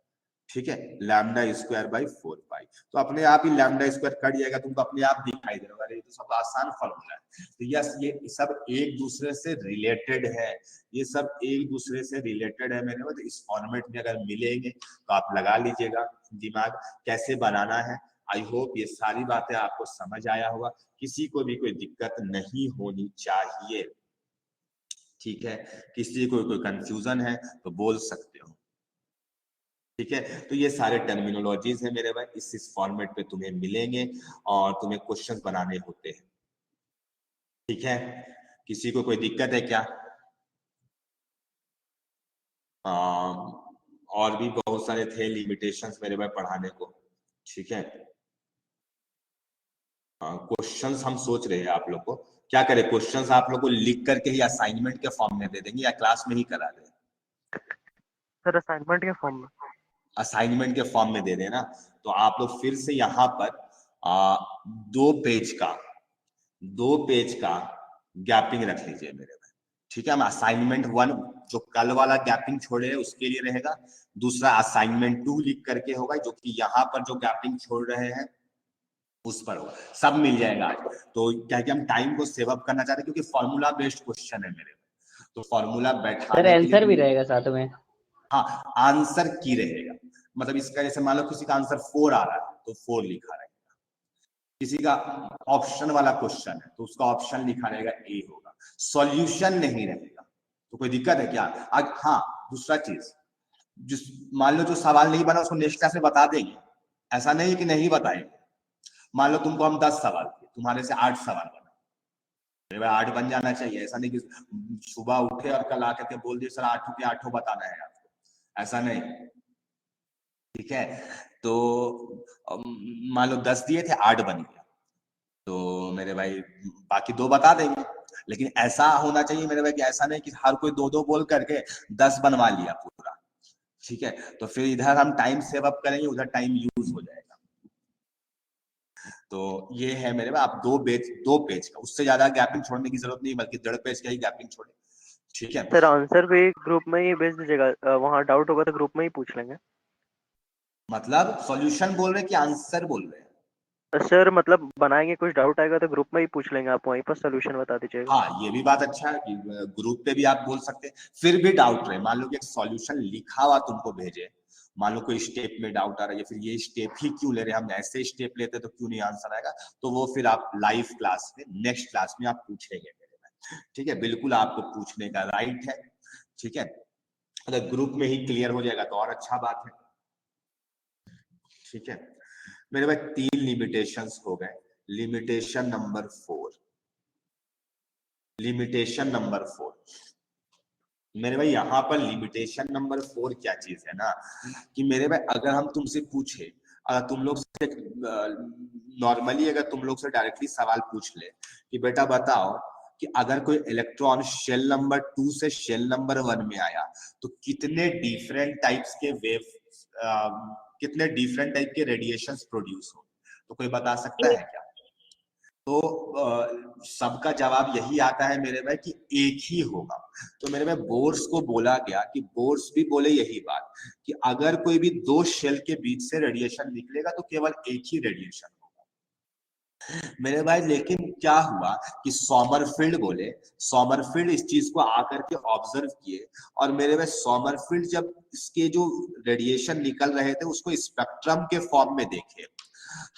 ठीक है, लैम्डा स्क्वायर बाई 4 पाई। तो अपने आप ही लैम्डा स्क्वायर कट जाएगा, तुमको अपने आप दिखाई दे रहा है, ये तो सब आसान फॉर्मूला है। तो यस, ये सब एक दूसरे से रिलेटेड है, ये सब एक दूसरे से रिलेटेड है मेरे, तो इस फॉर्मेट में अगर मिलेंगे तो आप लगा लीजिएगा दिमाग कैसे बनाना है। आई होप ये सारी बातें आपको समझ आया होगा, किसी को भी कोई दिक्कत नहीं होनी चाहिए, ठीक है, किसी को कोई कंफ्यूजन है तो बोल सकते हो, ठीक है। तो ये सारे टर्मिनोलॉजीज है मेरे भाई, इस फॉर्मेट पे तुम्हें मिलेंगे और तुम्हें क्वेश्चंस बनाने होते हैं, ठीक है। किसी को कोई दिक्कत है क्या, और भी बहुत सारे थे लिमिटेशंस मेरे भाई पढ़ाने को, ठीक है। क्वेश्चंस हम सोच रहे हैं आप लोग को क्या करें, क्वेश्चंस आप लोग को लिख करके ही असाइनमेंट के फॉर्म में दे देंगे या क्लास में ही करा दें, सर असाइनमेंट के फॉर्म में, असाइनमेंट के फॉर्म में दे देना। तो आप लोग फिर से यहाँ पर 2 पेज का गैपिंग रख लीजिए मेरे भाई, ठीक है। हम असाइनमेंट 1 जो कल वाला गैपिंग छोड़े उसके लिए रहेगा, दूसरा असाइनमेंट 2 लिख करके होगा, जो कि यहाँ पर जो गैपिंग छोड़ रहे हैं उस पर होगा, सब मिल जाएगा आज। तो क्या कि हम टाइम को सेव अप करना चाहते हैं, क्योंकि फॉर्मूला बेस्ड क्वेश्चन है मेरे, तो फॉर्मूला बैठाने के लिए आंसर भी रहेगा साथ में, हाँ आंसर की रहेगा, मतलब इसका जैसे मान लो किसी का आंसर 4 आ रहा है तो 4 लिखा रहेगा, किसी का ऑप्शन वाला क्वेश्चन है तो उसका ऑप्शन लिखा रहेगा ए होगा, सॉल्यूशन नहीं रहेगा। तो कोई दिक्कत है क्या आज, हाँ दूसरा चीज, जिस मान लो जो सवाल नहीं बना उसको नेक्स्ट क्लास में बता देंगे, ऐसा नहीं कि नहीं बताएंगे। मान लो तुमको हम 10 सवाल किए, तुम्हारे से 8 सवाल बना, 8 बन जाना चाहिए, ऐसा नहीं कि सुबह उठे और कल आकर के बोल दिए सर 8 के 8 बताना है आपको, ऐसा नहीं, ठीक है। तो मान लो 10 दिए थे 8 बन गया, तो मेरे भाई बाकी 2 बता देंगे। लेकिन ऐसा होना चाहिए मेरे भाई कि ऐसा नहीं कि हर कोई 2-2 बोल करके 10 बनवा लिया पूरा, ठीक है। तो फिर इधर हम टाइम सेव अप करेंगे, उधर टाइम यूज हो जाएगा। तो ये है मेरे भाई, आप 2 पेज का, उससे ज्यादा गैपिंग छोड़ने की जरूरत नहीं, बल्कि 1.5 पेज का ही गैपिंग छोड़े, ठीक है। सर आंसर भी ग्रुप में ही भेज दीजिएगा, वहाँ डाउट होगा तो ग्रुप में ही पूछ लेंगे। मतलब सॉल्यूशन बोल रहे हैं कि आंसर बोल रहे हैं, सर मतलब बनाएंगे, कुछ डाउट आएगा तो ग्रुप में ही पूछ लेंगे, आप वहीं पर सोल्यूशन बता दीजिएगा। हाँ, ये भी बात अच्छा है कि ग्रुप पे भी आप बोल सकते हैं। फिर भी डाउट रहे, मान लो कि एक सॉल्यूशन लिखा हुआ तुमको भेजे, मान लो कोई स्टेप में डाउट आ रहा है, या फिर ये स्टेप ही क्यों ले रहे हैं, हम ऐसे स्टेप लेते तो क्यों नहीं आंसर आएगा, तो वो फिर आप लाइव क्लास में, नेक्स्ट क्लास में आप पूछेंगे मेरे में, ठीक है। बिल्कुल आपको पूछने का राइट है, ठीक है। अगर ग्रुप में ही क्लियर हो जाएगा तो और अच्छा बात है, ठीक है मेरे भाई। 3 लिमिटेशंस हो गए। लिमिटेशन नंबर 4, लिमिटेशन नंबर 4 मेरे भाई, यहाँ पर लिमिटेशन नंबर 4 क्या चीज है ना, कि मेरे भाई अगर हम तुमसे पूछे, अगर तुम लोग से नॉर्मली, अगर तुम लोग से डायरेक्टली सवाल पूछ ले कि बेटा बताओ कि अगर कोई इलेक्ट्रॉन शेल नंबर 2 से शेल नंबर 1 में आया तो कितने डिफरेंट टाइप्स के वेव, कितने डिफरेंट टाइप के रेडिएशंस प्रोड्यूस हो, तो कोई बता सकता है क्या? तो सबका जवाब यही आता है मेरे भाई कि एक ही होगा। तो मेरे भाई बोर्स को बोला गया कि बोर्स भी बोले यही बात कि अगर कोई भी 2 शेल के बीच से रेडिएशन निकलेगा तो केवल एक ही रेडिएशन होगा मेरे भाई। लेकिन क्या हुआ कि सोमरफील्ड बोले, सोमरफील्ड इस चीज को आकर के ऑब्जर्व किए, और मेरे भाई सोमरफील्ड जब इसके जो रेडिएशन निकल रहे थे उसको स्पेक्ट्रम के फॉर्म में देखे,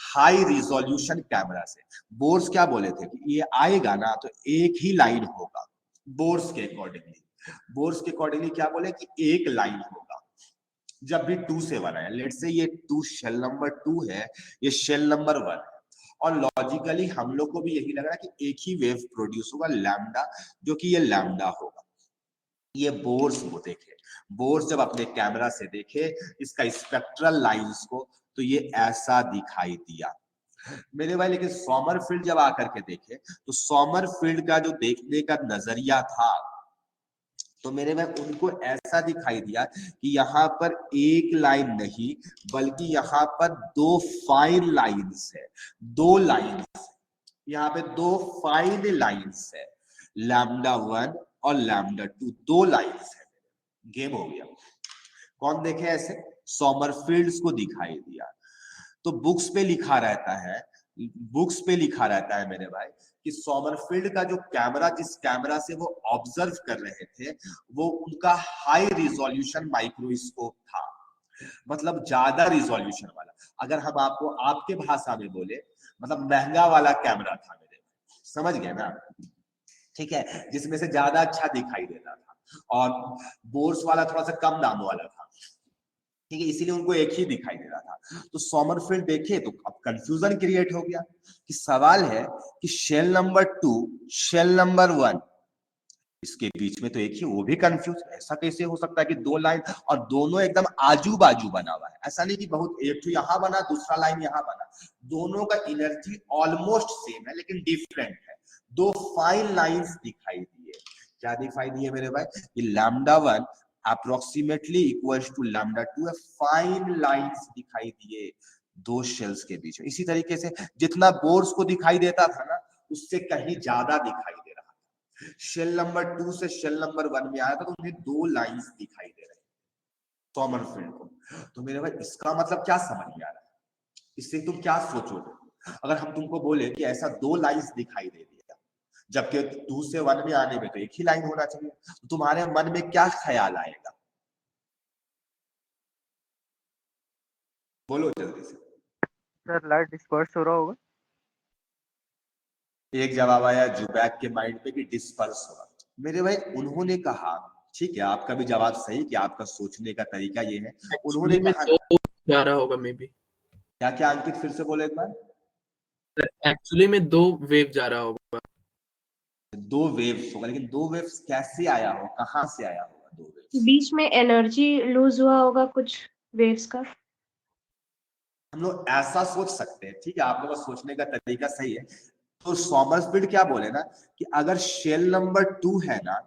हाई रिजोल्यूशन कैमरा से। बोर्स क्या बोले थे कि ये आएगा ना तो एक ही लाइन होगा, बोर्स के अकॉर्डिंगली। बोर्स के अकॉर्डिंगली क्या बोले कि एक लाइन होगा जब भी 2 से 1 है। लेट्स से ये 2 शेल नंबर 2 है, ये शेल नंबर 1 है, और लॉजिकली हम लोग को भी यही लग रहा है कि एक ही वेव प्रोड्यूस होगा लैम्डा, जो कि ये लैम्डा होगा। ये बोर्स को देखे, बोर्स जब अपने कैमरा से देखे इसका स्पेक्ट्रल लाइंस को, तो ये ऐसा दिखाई दिया मेरे भाई। लेकिन सोमरफील्ड जब आकर के देखे तो सोमरफील्ड का जो देखने का नजरिया था, तो मेरे भाई उनको ऐसा दिखाई दिया कि यहाँ पर एक लाइन नहीं बल्कि यहाँ पर 2 फाइन लाइंस है, 2 लाइंस, यहाँ पे 2 फाइन लाइंस है, लैम्डा 1 और लैम्डा 2, 2 लाइंस है। गेम हो गया। कौन देखे ऐसे? सोमरफील्ड्स को दिखाई दिया। तो बुक्स पे लिखा रहता है, बुक्स पे लिखा रहता है मेरे भाई कि सोमरफील्ड का जो कैमरा, जिस कैमरा से वो ऑब्जर्व कर रहे थे, वो उनका हाई रिजोल्यूशन माइक्रोस्कोप था, मतलब ज्यादा रिजोल्यूशन वाला। अगर हम आपको आपके भाषा में बोले, मतलब महंगा वाला कैमरा था मेरे भाई, समझ गए ना, ठीक है, जिसमें से ज्यादा अच्छा दिखाई देता था, और बोर्स वाला थोड़ा सा कम दाम वाला था, ठीक है, इसीलिए उनको एक ही दिखाई दे रहा था। तो सोमरफील्ड देखे तो अब कंफ्यूजन क्रिएट हो गया कि सवाल है कि शेल नंबर 2 शेल नंबर 1 इसके बीच में तो एक ही, वो भी कंफ्यूज, ऐसा कैसे हो सकता है कि 2 लाइन और दोनों एकदम आजू बाजू बना हुआ है, ऐसा नहीं कि बहुत एक तो यहाँ बना दूसरा लाइन यहाँ बना, दोनों का एनर्जी ऑलमोस्ट सेम है लेकिन डिफरेंट है। 2 फाइन लाइंस दिखाई दिए। क्या दिखाई दिए मेरे भाई? कि lambda 1 approximately equals to lambda 2, fine lines दिखाई दिए 2 शेल्स के बीच में। इसी तरीके से जितना बोर्स को दिखाई देता था ना, उससे कहीं ज्यादा दिखाई दे रहा था। शेल नंबर 2 से शेल नंबर 1 में आया था तो उन्हें 2 लाइंस दिखाई दे रहे सोमरफील्ड को। तो मेरे भाई इसका मतलब क्या समझ में आ रहा है? इससे तुम क्या सोचोगे अगर हम तुमको बोले कि ऐसा 2 लाइंस दिखाई दे दिया, जबकि 2 से 1 में आने में तो एक ही लाइन होना चाहिए, तो तुम्हारे मन में क्या ख्याल आएगा? बोलो जल्दी से। सर लाइट डिस्पर्स हो रहा होगा। एक जवाब आया जुबैक के माइंड पे कि डिस्पर्स होगा। मेरे भाई उन्होंने कहा, ठीक है, आपका भी जवाब सही कि आपका सोचने का तरीका ये है, उन्होंने एक्चुअली में कहा। 2 जा रहा होगा मे बी। क्या क्या अंकित, फिर से बोले एक बार। एक्चुअली में 2 वेव जा रहा होगा। 2 वेव्स होगा, लेकिन 2 वेव्स कैसे आया हो, कहां से आया होगा 2 वेव्स? बीच में एनर्जी लूज हुआ होगा कुछ वेव्स का। हम लोग ऐसा सोच सकते हैं, ठीक है, आप लोगों का सोचने का तरीका सही है। तो सोमरफील्ड क्या बोले ना कि अगर शेल नंबर 2 है ना,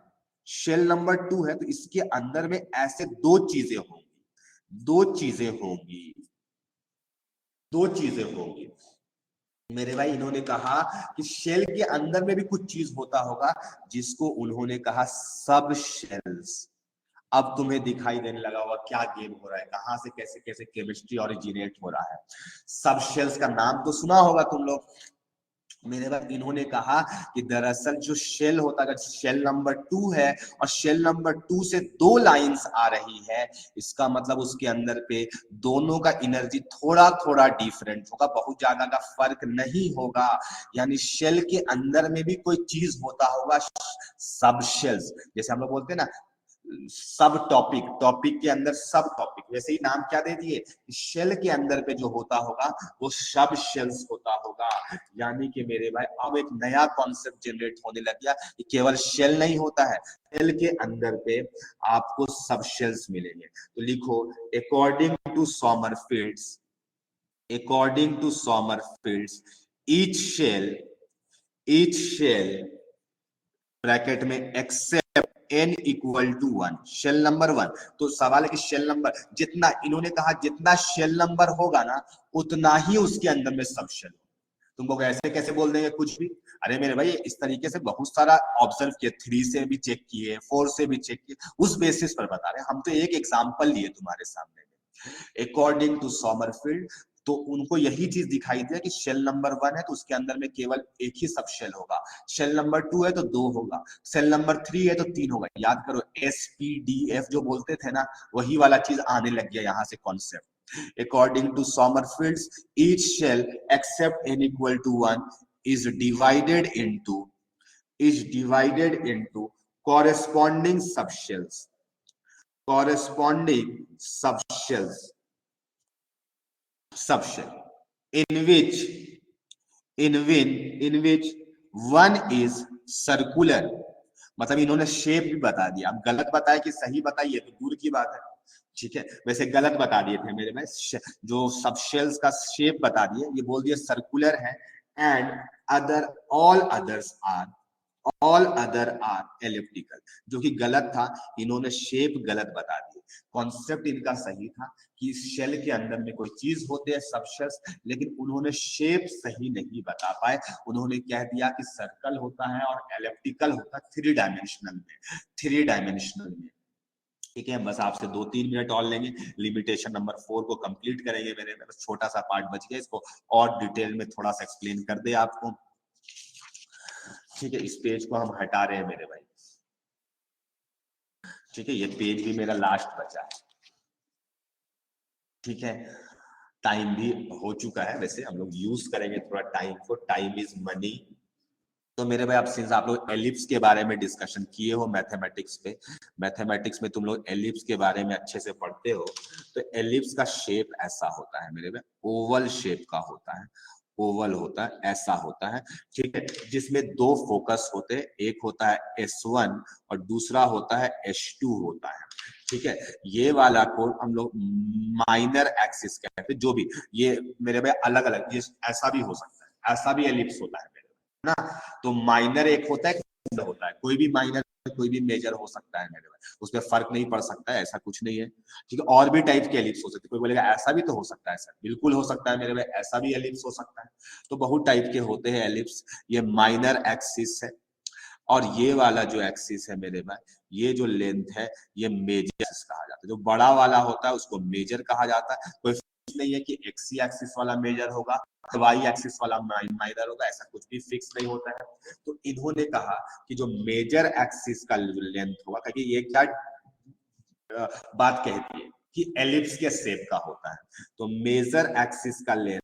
शेल नंबर 2 है तो इसके अंदर में ऐसे 2 चीजें होंगी, 2 चीजें होंगी, 2 चीजें होंगी मेरे भाई। इन्होंने कहा कि शेल के अंदर में भी कुछ चीज होता होगा जिसको उन्होंने कहा सब शेल्स। अब तुम्हें दिखाई देने लगा होगा क्या गेम हो रहा है, कहां से कैसे कैसे केमिस्ट्री ओरिजिनेट हो रहा है। सब शेल्स का नाम तो सुना होगा तुम लोग। मेरे बाद इन्होंने कहा कि दरअसल जो शेल होता है, अगर शेल नंबर 2 है और शेल नंबर 2 से 2 लाइंस आ रही है, इसका मतलब उसके अंदर पे दोनों का एनर्जी थोड़ा थोड़ा डिफरेंट होगा, बहुत ज्यादा का फर्क नहीं होगा। यानी शेल के अंदर में भी कोई चीज होता होगा, सब शेल्स, जैसे हम लोग बोलते हैं ना सब टॉपिक, टॉपिक के अंदर सब टॉपिक, वैसे ही नाम क्या दे दिए, शेल के अंदर पे जो होता होगा वो सब शेल्स होता होगा। यानी कि मेरे भाई अब एक नया कॉन्सेप्ट जनरेट होने लग गया कि केवल शेल नहीं होता है, शेल के अंदर पे आपको सब शेल्स मिलेंगे। तो लिखो according to Sommerfeld's, according to Sommerfeld's each shell bracket में except n equal to 1, shell number 1। तो सवाल है कि शेल नंबर जितना, इन्होंने कहा जितना शेल नंबर होगा ना उतना ही उसके अंदर में सब शेल। तुमको ऐसे कैसे बोल देंगे कुछ भी, अरे मेरे भाई इस तरीके से बहुत सारा ऑब्जर्व किए, 3 से भी चेक किए, 4 से भी चेक किए, उस बेसिस पर बता रहे हैं हम। तो एक एग्जांपल लिए तुम्हारे सामने अकॉर्डिंग टू समरफील्ड। तो उनको यही चीज दिखाई दिया कि शेल नंबर 1 है तो उसके अंदर में केवल एक ही सब शेल होगा, शेल नंबर 2 है तो 2 होगा, शेल नंबर 3 है तो 3 होगा। याद करो SPDF जो बोलते थे ना, वही वाला चीज आने लग गया यहाँ से concept. According to Sommerfield's, each shell except n equal to 1 is divided into corresponding subshells, subshell in which one is circular। मतलब इन्होंने शेप भी बता दिया, अब गलत बताया कि सही बताइए तो दूर की बात है, ठीक है, वैसे गलत बता दिए थे मेरे में, जो सब शेल्स का शेप बता दिए, ये बोल दिए सर्कुलर है and all other are elliptical, जो कि गलत था, इन्होंने शेप गलत बता दिए। कॉन्सेप्ट इनका सही था कि इस शेल के अंदर में कोई चीज होते हैं सब शेल्स, लेकिन उन्होंने शेप सही नहीं बता पाए। उन्होंने कह दिया कि सर्कल होता है और एलिप्टिकल होता है 3 डायमेंशनल में। ठीक है, बस आपसे 2-3 मिनट और लेंगे, लिमिटेशन नंबर 4 को कंप्लीट करेंगे। मेरे में छोटा सा पार्ट बच गया, इसको और डिटेल में थोड़ा सा एक्सप्लेन कर दे आपको। ठीक है, इस पेज को हम हटा रहे हैं मेरे भाई, ठीक है, ये पेज भी मेरा लास्ट बचा है। ठीक है, टाइम भी हो चुका है, वैसे हम लोग यूज करेंगे थोड़ा टाइम को, टाइम इज मनी। तो मेरे भाई, अब सिंस आप लोग एलिप्स के बारे में डिस्कशन किए हो मैथमेटिक्स पे, मैथमेटिक्स में तुम लोग एलिप्स के बारे में अच्छे से पढ़ते हो, तो एलिप्स का शेप ऐसा होता है मेरे भाई, ओवल शेप का होता है, ओवल होता है, ऐसा होता है। ठीक है, जिसमें 2 फोकस होते हैं, एक होता है S1 और दूसरा होता है S2 होता है। ठीक है, ये वाला को हम लोग माइनर एक्सिस कहते हैं, जो भी ये मेरे भाई अलग अलग, ये ऐसा भी हो सकता है, ऐसा भी एलिप्स होता है ना। तो माइनर एक होता है, होता है, कोई भी माइनर कोई भी मेजर हो सकता है मेरे भाई, उसमें फर्क नहीं पड़ सकता है, ऐसा कुछ नहीं है। ठीक है, और भी टाइप के एलिप्स हो सकते हैं, कोई बोलेगा ऐसा भी तो हो सकता है, सर बिल्कुल हो सकता है मेरे भाई, ऐसा भी एलिप्स हो सकता है। तो बहुत टाइप के होते हैं एलिप्स। ये माइनर एक्सिस है और ये वाला जो एक्सिस है मेरे भाई, ये जो लेंथ है ये मेजर कहा जाता है। जो बड़ा वाला होता है उसको मेजर कहा जाता है। कोई नहीं है कि एक्स एक्सिस वाला मेजर होगा, वाई एक्सिस वाला माइनर होगा, ऐसा कुछ भी फिक्स नहीं होता है। तो इन्होंने कहा कि जो मेजर एक्सिस का जो लेंथ होगा, क्योंकि ये क्या बात कहती है कि एलिप्स के शेप का होता है, तो मेजर एक्सिस का लेंथ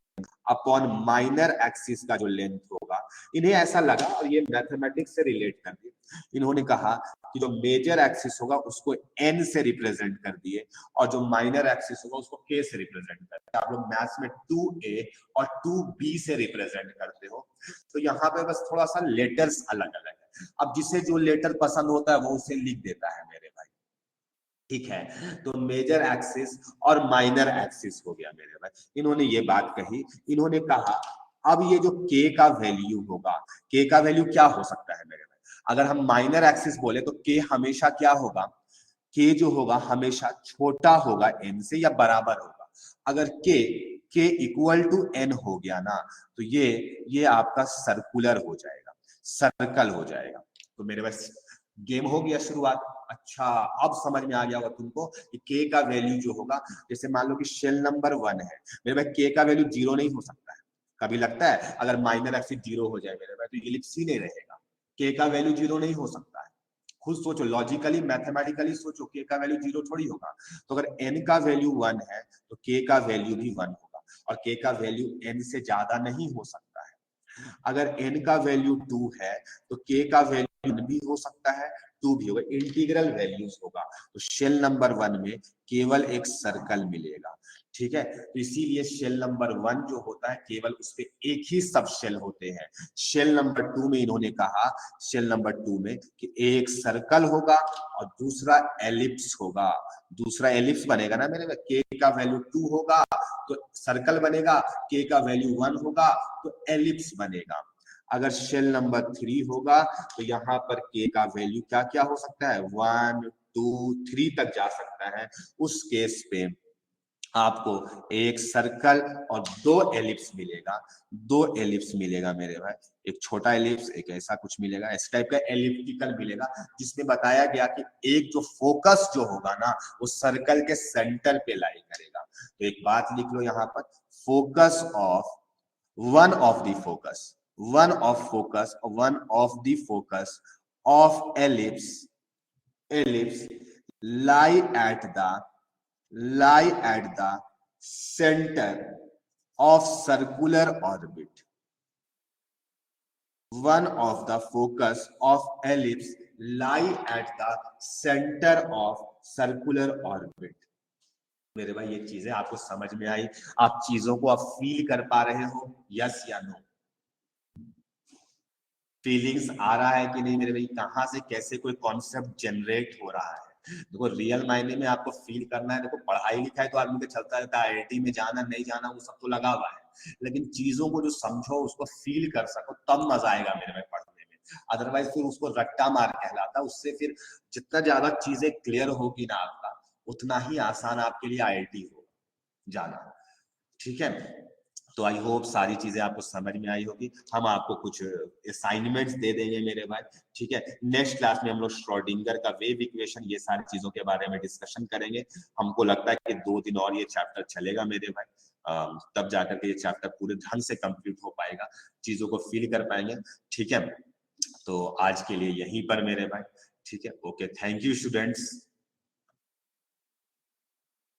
अपॉन माइनर एक्सिस का जो लेंथ होगा, इन्हें ऐसा लगा और ये मैथमेटिक्स से रिलेट कर दिया। इन्होंने कहा कि जो मेजर एक्सिस होगा उसको n से रिप्रेजेंट कर दिए और जो माइनर एक्सिस होगा उसको k से रिप्रेजेंट कर दिया। आप लोग मैथ्स में 2a और 2b से रिप्रेजेंट करते हो, तो यहाँ पे बस थोड़ा सा लेटर्स अलग अलग है। अब जिसे जो लेटर पसंद होता है वो उसे लिख देता है मेरे भाई। ठीक है, तो मेजर एक्सिस और माइनर एक्सिस हो गया मेरे भाई। इन्होंने ये बात कही, इन्होंने कहा अब ये जो k का वैल्यू होगा, k का वैल्यू क्या हो सकता है मेरे भाई, अगर हम माइनर एक्सिस बोले तो k हमेशा क्या होगा, k जो होगा हमेशा छोटा होगा n से या बराबर होगा। अगर k इक्वल टू n हो गया ना, तो ये आपका सर्कुलर हो जाएगा, सर्कल हो जाएगा। तो मेरे पास गेम हो गया शुरुआत। अच्छा, अब समझ में आ गया होगा तुमको कि के का वैल्यू जो होगा, जैसे मान लो कि शेल नंबर 1 है मेरे भाई, के का वैल्यू 0 नहीं हो सकता है। कभी लगता है अगर माइनर एक्सिस 0 हो जाए मेरे भाई तो इलिप्स ही नहीं रहेगा, के का वैल्यू 0 नहीं हो सकता है। खुद सोचो, लॉजिकली मैथमेटिकली सोचो, के का वैल्यू 0 थोड़ी होगा। तो अगर n का वैल्यू 1 है तो के का वैल्यू भी 1 होगा, और के का वैल्यू n से ज्यादा नहीं हो सकता है। अगर n का वैल्यू 2 है तो के का वैल्यू 1 भी हो सकता है, 2 भी होगा, इंटीग्रल वैल्यूज होगा। तो शेल नंबर 1 में केवल एक सर्कल मिलेगा, ठीक है। तो इसीलिए शेल नंबर 1 जो होता है केवल उस पे एक ही सब शेल होते हैं। शेल नंबर 2 में इन्होंने कहा, शेल नंबर 2 में कि एक सर्कल होगा और दूसरा एलिप्स होगा। दूसरा एलिप्स बनेगा ना मेरे, के का वैल्यू 2 होगा तो सर्कल बनेगा, के का वैल्यू 1 होगा तो एलिप्स बनेगा। अगर शेल नंबर 3 होगा तो यहाँ पर के का वैल्यू क्या क्या हो सकता है, 1 2 3 तक जा सकता है। उस केस पे आपको एक सर्कल और 2 एलिप्स मिलेगा, 2 एलिप्स मिलेगा मेरे भाई, एक छोटा एलिप्स, एक ऐसा कुछ मिलेगा, इस टाइप का एलिप्टिकल मिलेगा, जिसमें बताया गया कि एक जो फोकस जो होगा ना वो सर्कल के सेंटर पे लाई करेगा। तो एक बात लिख लो यहाँ पर, focus of one of the focus, one of focus, one of the focus of ellipse lie at the center of circular orbit. One of the focus of ellipse lie at the center of circular orbit. मेरे भाई ये चीजें आपको समझ में आई, आप चीजों को आप फील कर पा रहे हो, यस या नो? फीलिंग्स आ रहा है कि नहीं मेरे भाई, कहां से कैसे कोई कॉन्सेप्ट जनरेट हो रहा है? देखो रियल मायने में आपको फील करना है, देखो पढ़ाई लिखाई तो आदमी का चलता रहता है, आईआईटी में जाना नहीं जाना वो सब तो लगा हुआ है, लेकिन चीजों को जो समझो उसको फील कर सको तब मजा आएगा मेरे में पढ़ने में। अदरवाइज फिर उसको रट्टा मार कहलाता, उससे फिर जितना ज्यादा चीजें क्लियर होगी ना आपका, उतना ही आसान आपके लिए आईआईटी हो जाना, ठीक है। तो आई होप सारी चीजें आपको समझ में आई होगी। हम आपको कुछ असाइनमेंट्स दे देंगे मेरे भाई, ठीक है। नेक्स्ट क्लास में हम लोग श्रोडिंगर का वेव इक्वेशन, ये सारी चीजों के बारे में डिस्कशन करेंगे। हमको लगता है कि 2 दिन और ये चैप्टर चलेगा मेरे भाई, तब जाकर के ये चैप्टर पूरे ढंग से कंप्लीट हो पाएगा, चीजों को फील कर पाएंगे, ठीक है। तो आज के लिए यहीं पर मेरे भाई, ठीक है, ओके, थैंक यू स्टूडेंट्स।